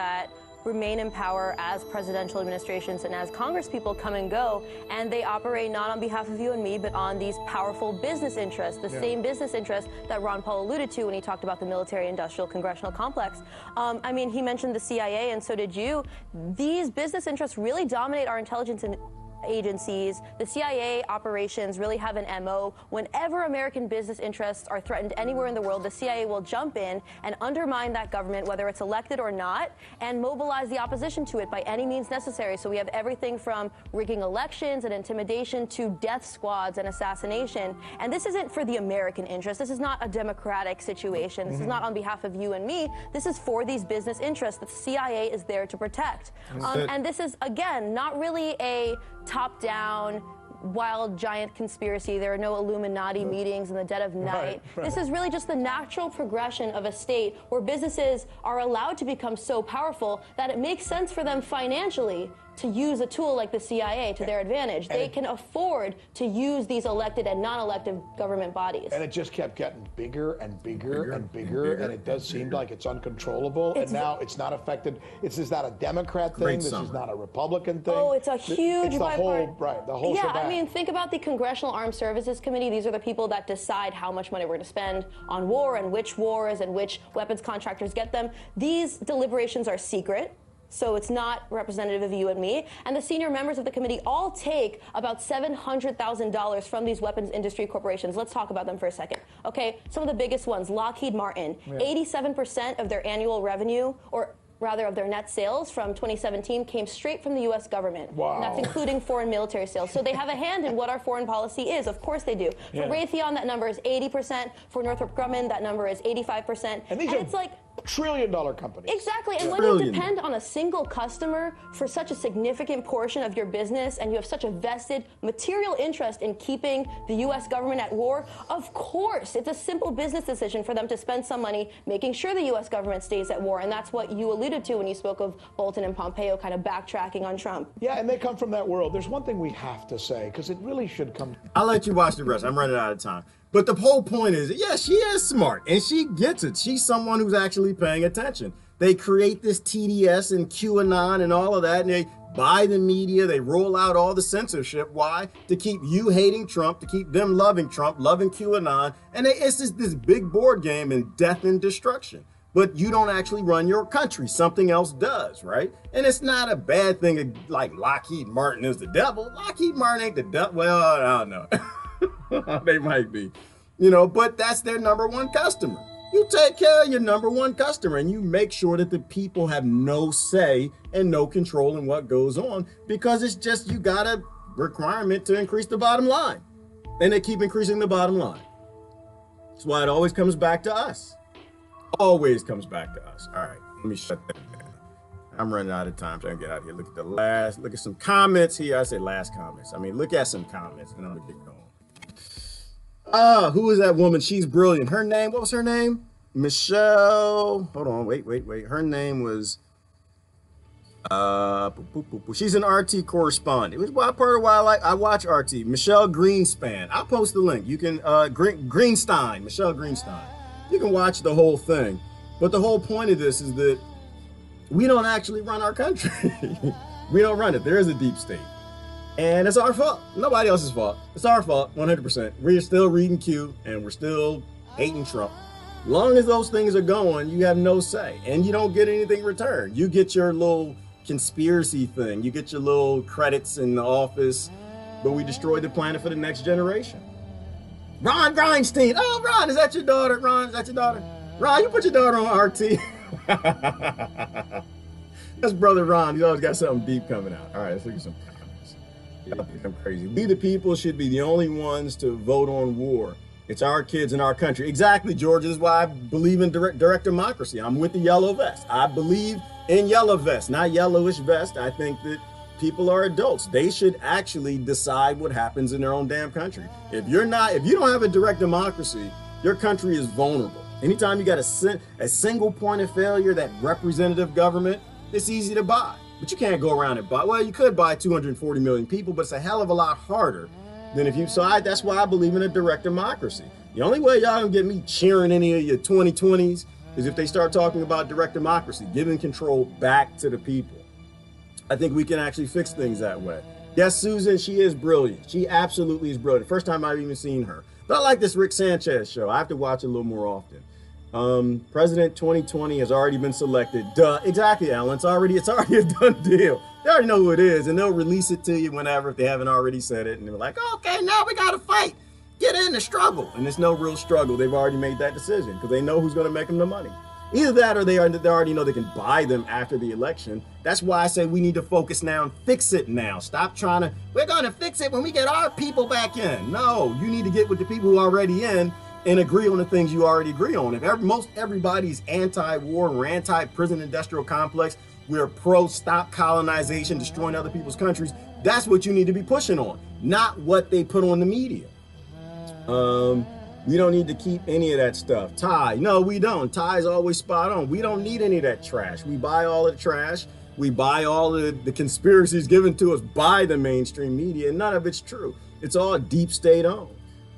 remain in power as presidential administrations and as congresspeople come and go, and they operate not on behalf of you and me, but on these powerful business interests, the same business interests that Ron Paul alluded to when he talked about the military-industrial congressional complex. I mean, he mentioned the CIA, and so did you. These business interests really dominate our intelligence agencies. The CIA operations really have an MO. Whenever American business interests are threatened anywhere in the world, the CIA will jump in and undermine that government, whether it's elected or not, and mobilize the opposition to it by any means necessary. So we have everything from rigging elections and intimidation to death squads and assassination. And this isn't for the American interest. This is not a democratic situation. This is not on behalf of you and me. This is for these business interests that the CIA is there to protect. And this is, again, not really a top-down, wild, giant conspiracy. There are no Illuminati meetings in the dead of night. Right. This is really just the natural progression of a state where businesses are allowed to become so powerful that it makes sense for them financially to use a tool like the CIA to their advantage. They can afford to use these elected and non-elected government bodies. And it just kept getting bigger and bigger and bigger, and it does seem like it's uncontrollable. And now it's not affected. This is not a Democrat thing. This is not a Republican thing. Oh, it's a huge it's the whole yeah, shebang. I mean, think about the Congressional Armed Services Committee. These are the people that decide how much money we're going to spend on war and which wars and which weapons contractors get them. These deliberations are secret. So it's not representative of you and me. And the senior members of the committee all take about $700,000 from these weapons industry corporations. Let's talk about them for a second. Okay, some of the biggest ones, Lockheed Martin, 87% of their annual revenue, or rather of their net sales from 2017 came straight from the U.S. government. Wow. And that's including foreign military sales. So they have a hand in what our foreign policy is. Of course they do. For Raytheon, that number is 80%. For Northrop Grumman, that number is 85%. And these are like trillion-dollar companies. Exactly. And when you depend on a single customer for such a significant portion of your business, and you have such a vested material interest in keeping the U.S. government at war, of course, it's a simple business decision for them to spend some money making sure the U.S. government stays at war. And that's what you alluded to when you spoke of Bolton and Pompeo kind of backtracking on Trump. Yeah, and they come from that world. There's one thing we have to say, because it really should come. I'll let you watch the rest. I'm running out of time. But the whole point is, yeah, she is smart, and she gets it. She's someone who's actually paying attention. They create this TDS and QAnon and all of that, and they buy the media. They roll out all the censorship. Why? To keep you hating Trump, to keep them loving Trump, loving QAnon. And it's just this big board game in death and destruction. But you don't actually run your country. Something else does, right? And it's not a bad thing like Lockheed Martin is the devil. Lockheed Martin ain't the devil. Well, I don't know. They might be, you know, but that's their number one customer. You take care of your number one customer, and you make sure that the people have no say and no control in what goes on, because it's just, you got a requirement to increase the bottom line, and they keep increasing the bottom line. That's why it always comes back to us. Always comes back to us. All right, let me shut that down. I'm running out of time, so I can get out of here. Look at some comments here. I say last comments. I mean, look at some comments, and I'm gonna get going. Who is that woman? She's brilliant. Her name, what was her name? Michelle. Hold on, wait. Her name was, she's an RT correspondent. It was part of why I watch RT. Michelle Greenspan. I'll post the link. You can, Greenstein, Michelle Greenstein. You can watch the whole thing. But the whole point of this is that we don't actually run our country. We don't run it. There is a deep state. And it's our fault. Nobody else's fault. It's our fault, 100%. We're still reading Q, and we're still hating Trump. As long as those things are going, you have no say, and you don't get anything in return. You get your little conspiracy thing. You get your little credits in the office, but we destroyed the planet for the next generation. Ron Grindstein. Oh, Ron, is that your daughter? Ron, is that your daughter? Ron, you put your daughter on RT. That's brother Ron. He's always got something deep coming out. All right, let's look at some comments. I'm crazy. We the people should be the only ones to vote on war. It's our kids and our country. Exactly, George. This is why I believe in direct democracy. I'm with the yellow vest. I believe in yellow vest, not yellowish vest. I think that people are adults. They should actually decide what happens in their own damn country. If you don't have a direct democracy, your country is vulnerable. Anytime you got a single point of failure, that representative government, it's easy to buy. But you can't go around and buy. Well, you could buy 240 million people, but it's a hell of a lot harder than if you. So that's why I believe in a direct democracy. The only way y'all can get me cheering any of your 2020s is if they start talking about direct democracy, giving control back to the people. I think we can actually fix things that way. Yes, Susan, she is brilliant. She absolutely is brilliant. First time I've even seen her. But I like this Rick Sanchez show. I have to watch it a little more often. President 2020 has already been selected. Duh, exactly, Alan. It's already a done deal. They already know who it is, and they'll release it to you whenever if they haven't already said it. And they're like, okay, now we got to fight. Get in the struggle. And there's no real struggle. They've already made that decision because they know who's going to make them the money. Either that or they already know they can buy them after the election. That's why I say we need to focus now and fix it now. Stop trying to, we're going to fix it when we get our people back in. No, you need to get with the people who are already in and agree on the things you already agree on. If most everybody's anti-war or anti-prison industrial complex, we're pro-stop colonization, destroying other people's countries, that's what you need to be pushing on, not what they put on the media. We don't need to keep any of that stuff. Ty, no, we don't. Ty's always spot on. We don't need any of that trash. We buy all of the trash. We buy all of the conspiracies given to us by the mainstream media, and none of it's true. It's all deep state owned.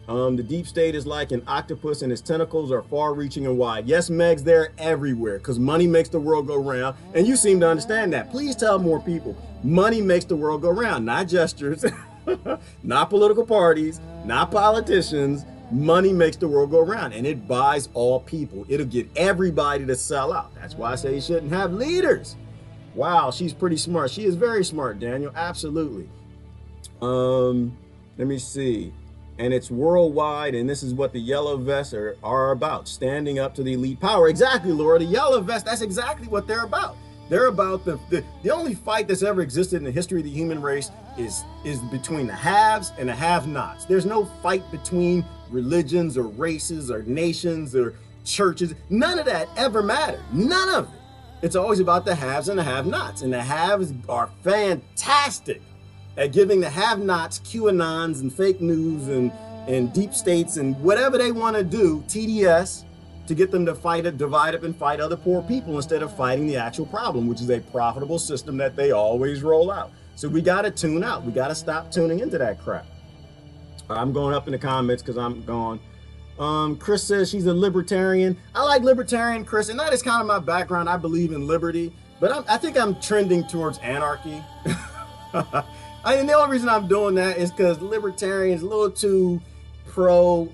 The deep state is like an octopus and its tentacles are far reaching and wide. Yes, Megs, they're everywhere because money makes the world go round. And you seem to understand that. Please tell more people. Money makes the world go round, not gestures, not political parties, not politicians. Money makes the world go round and it buys all people. It'll get everybody to sell out. That's why I say you shouldn't have leaders. Wow, she's pretty smart. She is very smart, Daniel. Absolutely. Let me see. And it's worldwide, and this is what the yellow vests are about, standing up to the elite power. Exactly, Laura. The yellow vest, that's exactly what they're about. They're about the only fight that's ever existed in the history of the human race is between the haves and the have-nots. There's no fight between religions or races or nations or churches. None of that ever mattered. None of it. It's always about the haves and the have-nots. And the haves are fantastic at giving the have-nots QAnons and fake news and deep states and whatever they want to do, TDS, to get them to fight it, divide up and fight other poor people instead of fighting the actual problem, which is a profitable system that they always roll out. So we got to tune out. We got to stop tuning into that crap. I'm going up in the comments because I'm gone. Chris says she's a libertarian. I like libertarian, Chris, and that is kind of my background. I believe in liberty, but I think I'm trending towards anarchy. And the only reason I'm doing that is because libertarian is a little too pro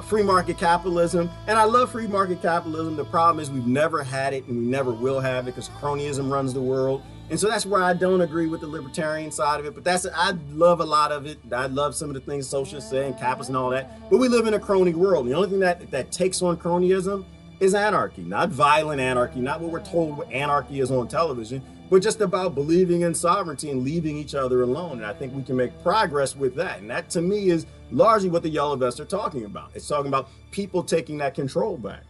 free market capitalism. And I love free market capitalism. The problem is we've never had it and we never will have it because cronyism runs the world. And so that's where I don't agree with the libertarian side of it. But I love a lot of it. I love some of the things socialists say and capitalists and all that. But we live in a crony world. The only thing that takes on cronyism is anarchy, not violent anarchy, not what we're told what anarchy is on television, but just about believing in sovereignty and leaving each other alone. And I think we can make progress with that. And that, to me, is largely what the yellow vests are talking about. It's talking about people taking that control back.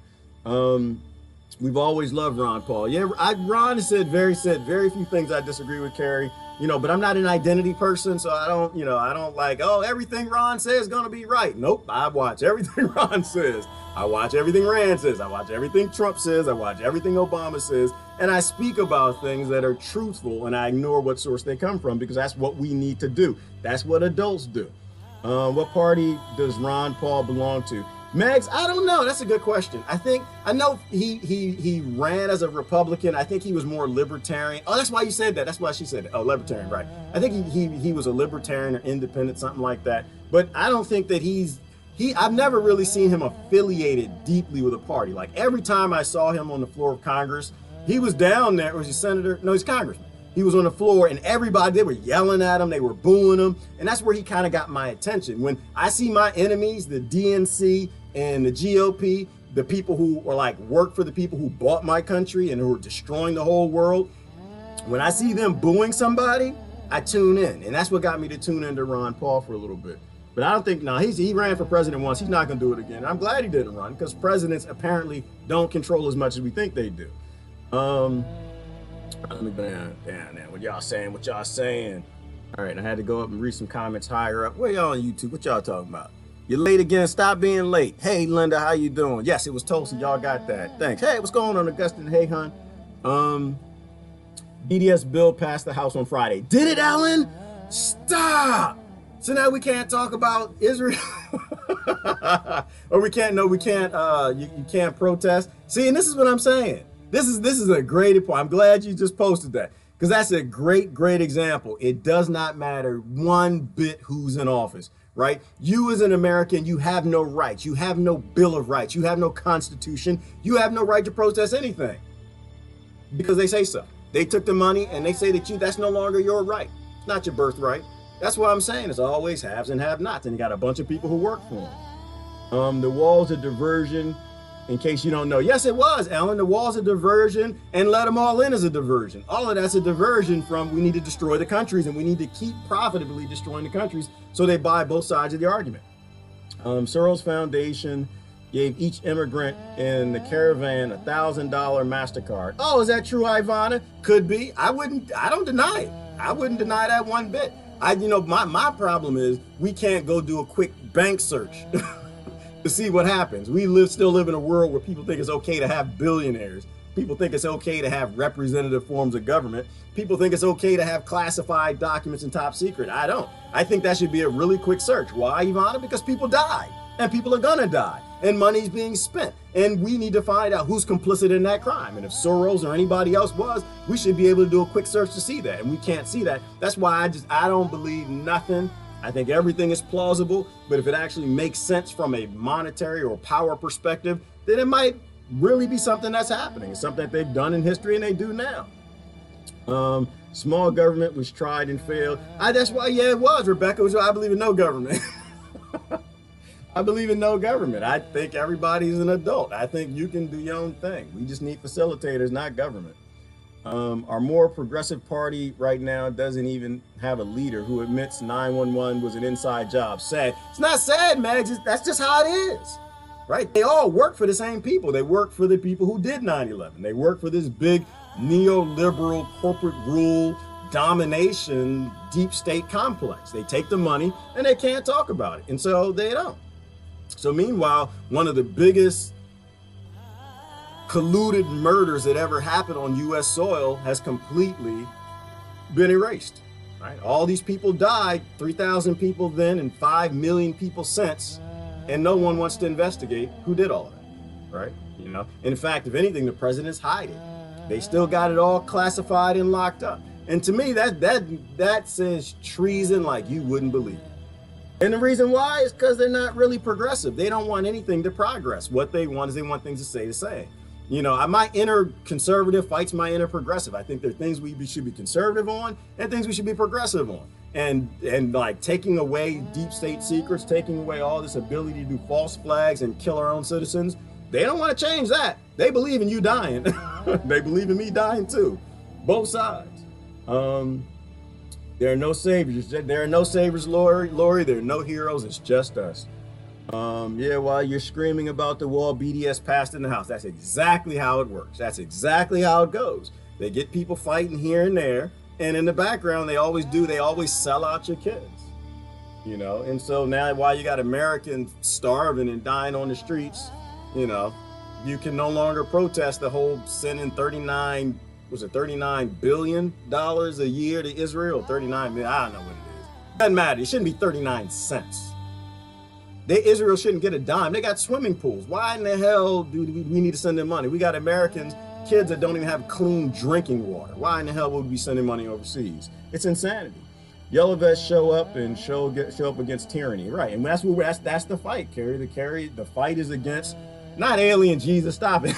We've always loved Ron Paul. Yeah, Ron said very few things I disagree with, Carrie. But I'm not an identity person, so I don't like, oh, everything Ron says is gonna be right. Nope, I watch everything Ron says. I watch everything Rand says. I watch everything Trump says. I watch everything Obama says. And I speak about things that are truthful and I ignore what source they come from because that's what we need to do. That's what adults do. What party does Ron Paul belong to? Megs, I don't know. That's a good question. I know he ran as a Republican. I think he was more libertarian. Oh, that's why you said that. That's why she said it. Oh, libertarian, right. I think he was a libertarian or independent, something like that. But I don't think that I've never really seen him affiliated deeply with a party. Like every time I saw him on the floor of Congress, he was down there. Was he senator? No, he's congressman. He was on the floor and everybody, they were yelling at him. They were booing him. And that's where he kind of got my attention. When I see my enemies, the DNC and the GOP, the people who are like work for the people who bought my country and who are destroying the whole world. When I see them booing somebody, I tune in. And that's what got me to tune into Ron Paul for a little bit. But I don't think, he ran for president once. He's not going to do it again. I'm glad he didn't run because presidents apparently don't control as much as we think they do. Let me down there. What y'all saying? All right, I had to go up and read some comments higher up. Where y'all on YouTube? What y'all talking about? You're late again. Stop being late. Hey, Linda, how you doing? Yes, it was Tulsi. Y'all got that. Thanks. Hey, what's going on, Augustine? Hey, hon. TDS bill passed the House on Friday. Did it, Alan? Stop. So now we can't talk about Israel. Or we can't, no, we can't, you can't protest. See, and this is what I'm saying. This is a great point. I'm glad you just posted that, because that's a great example. It does not matter one bit who's in office, right? You as an American, you have no rights. You have no Bill of Rights. You have no Constitution. You have no right to protest anything because they say so. They took the money and they say that that's no longer your right. It's not your birthright. That's what I'm saying. It's always haves and have-nots, and you got a bunch of people who work for them. The wall's a diversion, in case you don't know. Yes, it was, Ellen. The wall's a diversion, and let them all in as a diversion. All of that's a diversion from we need to destroy the countries, and we need to keep profitably destroying the countries so they buy both sides of the argument. Soros Foundation gave each immigrant in the caravan a $1,000 MasterCard. Oh, is that true, Ivana? Could be. I don't deny it. I wouldn't deny that one bit. My problem is we can't go do a quick bank search to see what happens. We still live in a world where people think it's okay to have billionaires. People think it's okay to have representative forms of government. People think it's okay to have classified documents and top secret. I don't. I think that should be a really quick search. Why, Ivana? Because people die, and people are gonna die, and money's being spent, and we need to find out who's complicit in that crime. And if Soros or anybody else was, we should be able to do a quick search to see that, and we can't see that. That's why I don't believe nothing. I think everything is plausible, but if it actually makes sense from a monetary or power perspective, then it might really be something that's happening. It's something that they've done in history and they do now. Small government was tried and failed. That's why, yeah, it was, Rebecca. I believe in no government. I believe in no government. I think everybody's an adult. I think you can do your own thing. We just need facilitators, not government. Our more progressive party right now doesn't even have a leader who admits 911 was an inside job. Sad. It's not sad, man. That's just how it is, right? They all work for the same people. They work for the people who did 9/11. They work for this big neoliberal corporate rule domination deep state complex. They take the money and they can't talk about it. And so they don't. So meanwhile, one of the biggest colluded murders that ever happened on U.S. soil has completely been erased, right? All these people died, 3,000 people then and 5 million people since, and no one wants to investigate who did all of that, right? You know, in fact, if anything, the president's hiding. They still got it all classified and locked up. And to me, that says treason like you wouldn't believe. And the reason why is because they're not really progressive. They don't want anything to progress. What they want is they want things to stay the same. You know, my inner conservative fights my inner progressive. I think there are things we should be conservative on and things we should be progressive on. And like taking away deep state secrets, taking away all this ability to do false flags and kill our own citizens, they don't want to change that. They believe in you dying. They believe in me dying too. Both sides. There are no saviors. There are no saviors, Lori. There are no heroes. It's just us. Yeah, while you're screaming about the wall, BDS passed in the House. That's exactly how it works. That's exactly how it goes. They get people fighting here and there, and in the background, they always sell out your kids. You know, and so now while you got Americans starving and dying on the streets, you know, you can no longer protest the whole sending $39 billion a year to Israel? 39 million, I don't know what it is. Doesn't matter. It shouldn't be 39 cents. Israel shouldn't get a dime. They got swimming pools. Why in the hell do we need to send them money? We got Americans, kids that don't even have clean drinking water. Why in the hell would we be sending money overseas? It's insanity. Yellow vests show up and show up against tyranny, right? And that's the fight, Carrie. The fight is against not alien Jesus. Stop it,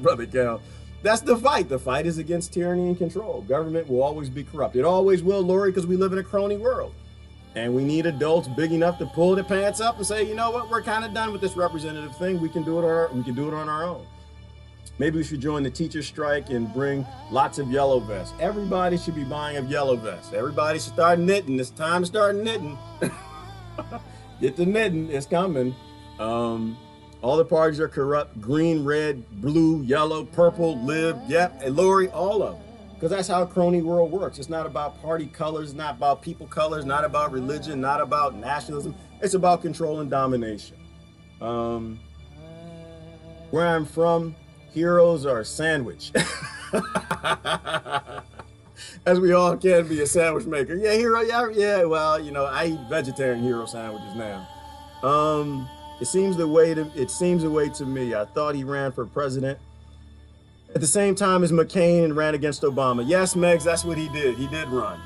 brother Cal. That's the fight. The fight is against tyranny and control. Government will always be corrupt. It always will, Lori, because we live in a crony world. And we need adults big enough to pull their pants up and say, you know what, we're kind of done with this representative thing. We can do it on our own. Maybe we should join the teacher strike and bring lots of yellow vests. Everybody should be buying a yellow vest. Everybody should start knitting. It's time to start knitting. Get the knitting. It's coming. All the parties are corrupt. Green, red, blue, yellow, purple, lib. Yep. And Lori, all of them. Because that's how crony world works. It's not about party colors, it's not about people colors, not about religion, not about nationalism. It's about control and domination. Where I'm from, heroes are sandwich. As we all can be a sandwich maker. Yeah, hero, yeah, well, you know, I eat vegetarian hero sandwiches now. It seems the way to me. I thought he ran for president at the same time as McCain and ran against Obama. Yes, Megs, that's what he did. He did run.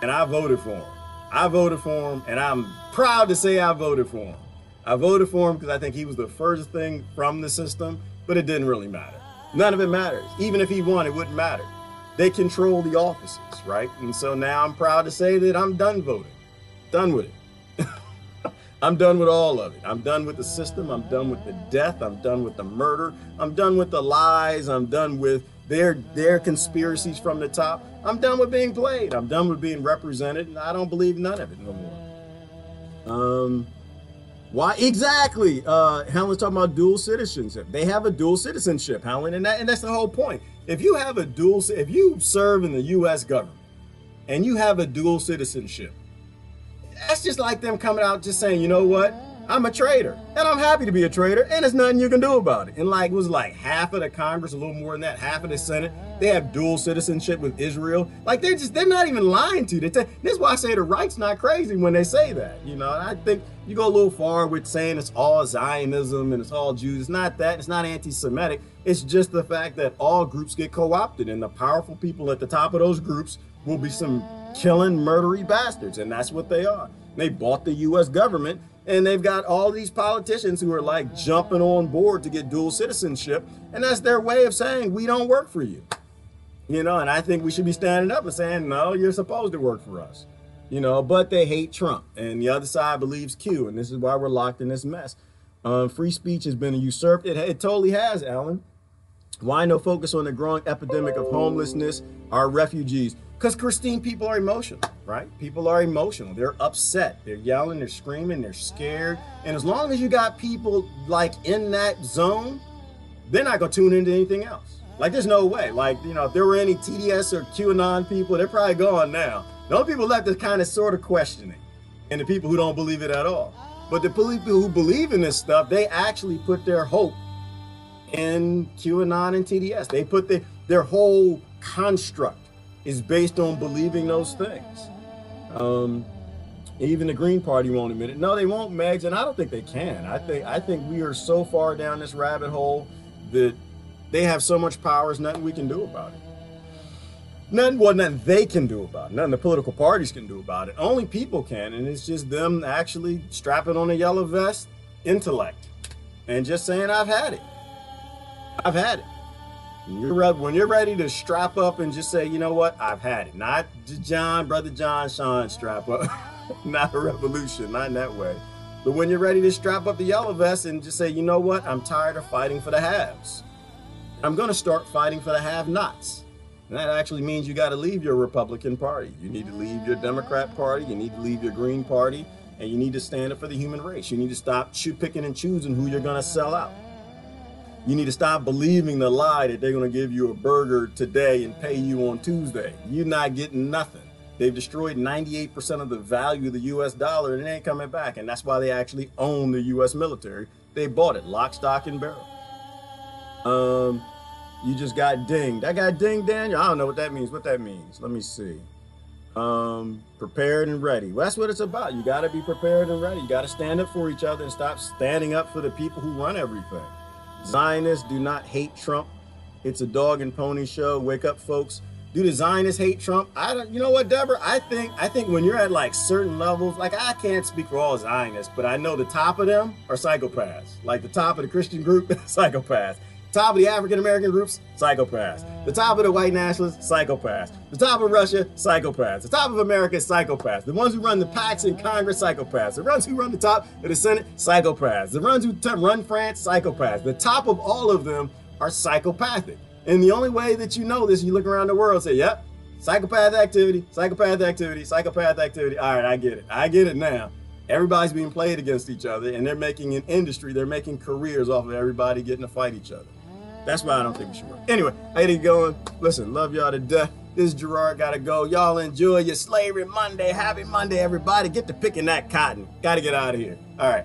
And I voted for him. I voted for him, and I'm proud to say I voted for him. I voted for him because I think he was the first thing from the system, but it didn't really matter. None of it matters. Even if he won, it wouldn't matter. They control the offices, right? And so now I'm proud to say that I'm done voting. Done with it. I'm done with all of it. I'm done with the system. I'm done with the death. I'm done with the murder. I'm done with the lies. I'm done with their conspiracies from the top. I'm done with being played. I'm done with being represented, and I don't believe none of it no more. Why exactly? Helen's talking about dual citizenship. They have a dual citizenship, Helen, and that's the whole point. If you have if you serve in the U.S. government and you have a dual citizenship, that's just like them coming out just saying, you know what? I'm a traitor, and I'm happy to be a traitor, and there's nothing you can do about it. And it was like half of the Congress, a little more than that, half of the Senate, they have dual citizenship with Israel. Like they're not even lying to you. This is why I say the right's not crazy when they say that, And I think you go a little far with saying it's all Zionism and it's all Jews. It's not that. It's not anti-Semitic. It's just the fact that all groups get co-opted, and the powerful people at the top of those groups will be some killing, murdery bastards, and that's what they are. They bought the U.S. government, and they've got all these politicians who are like jumping on board to get dual citizenship, and that's their way of saying we don't work for you. And I think we should be standing up and saying, no, you're supposed to work for us. But they hate Trump, and the other side believes Q, and this is why we're locked in this mess. Free speech has been usurped. It totally has, Alan. Why no focus on the growing epidemic of homelessness, our refugees? Because, Christine, people are emotional, right? People are emotional. They're upset. They're yelling, they're screaming, they're scared. And as long as you got people like in that zone, they're not going to tune into anything else. Like, there's no way. Like, if there were any TDS or QAnon people, they're probably gone now. The only people left is kind of sort of questioning, and the people who don't believe it at all. But the people who believe in this stuff, they actually put their hope in QAnon and TDS. They put their whole construct is based on believing those things. Even the Green Party won't admit it. No, they won't, Megs, and I don't think they can. I think we are so far down this rabbit hole that they have so much power, there's nothing we can do about it. Nothing they can do about it. Nothing the political parties can do about it. Only people can, and it's just them actually strapping on a yellow vest, intellect, and just saying, I've had it. I've had it. When you're ready to strap up and just say, you know what, I've had it. Not Brother John, Sean strap up. Not a revolution, not in that way. But when you're ready to strap up the yellow vest and just say, you know what, I'm tired of fighting for the haves. I'm going to start fighting for the have-nots. And that actually means you got to leave your Republican Party. You need to leave your Democrat Party. You need to leave your Green Party. And you need to stand up for the human race. You need to stop picking and choosing who you're going to sell out. You need to stop believing the lie that they're going to give you a burger today and pay you on Tuesday. You're not getting nothing. They've destroyed 98% of the value of the U.S. dollar, and it ain't coming back. And that's why they actually own the U.S. military. They bought it, lock, stock, and barrel. You just got dinged. I got dinged, Daniel? I don't know what that means. What that means? Let me see. Prepared and ready. Well, that's what it's about. You got to be prepared and ready. You got to stand up for each other and stop standing up for the people who run everything. Zionists do not hate Trump. It's a dog and pony show. Wake up, folks. Do the Zionists hate Trump? You know what, Deborah? I think when you're at like certain levels, like I can't speak for all Zionists, but I know the top of them are psychopaths. Like the top of the Christian group, psychopaths. Top of the African-American groups, psychopaths. The top of the white nationalists, psychopaths. The top of Russia, psychopaths. The top of America, psychopaths. The ones who run the PACs in Congress, psychopaths. The ones who run the top of the Senate, psychopaths. The ones who run France, psychopaths. The top of all of them are psychopathic. And the only way that you know this, you look around the world and say, yep, psychopath activity, psychopath activity, psychopath activity. All right, I get it. I get it now. Everybody's being played against each other, and they're making an industry. They're making careers off of everybody getting to fight each other. That's why I don't think we should work. Anyway, I hate it going. Listen, love y'all to death. This is Gerard, gotta go. Y'all enjoy your Slavery Monday. Happy Monday, everybody. Get to picking that cotton. Gotta get out of here. All right.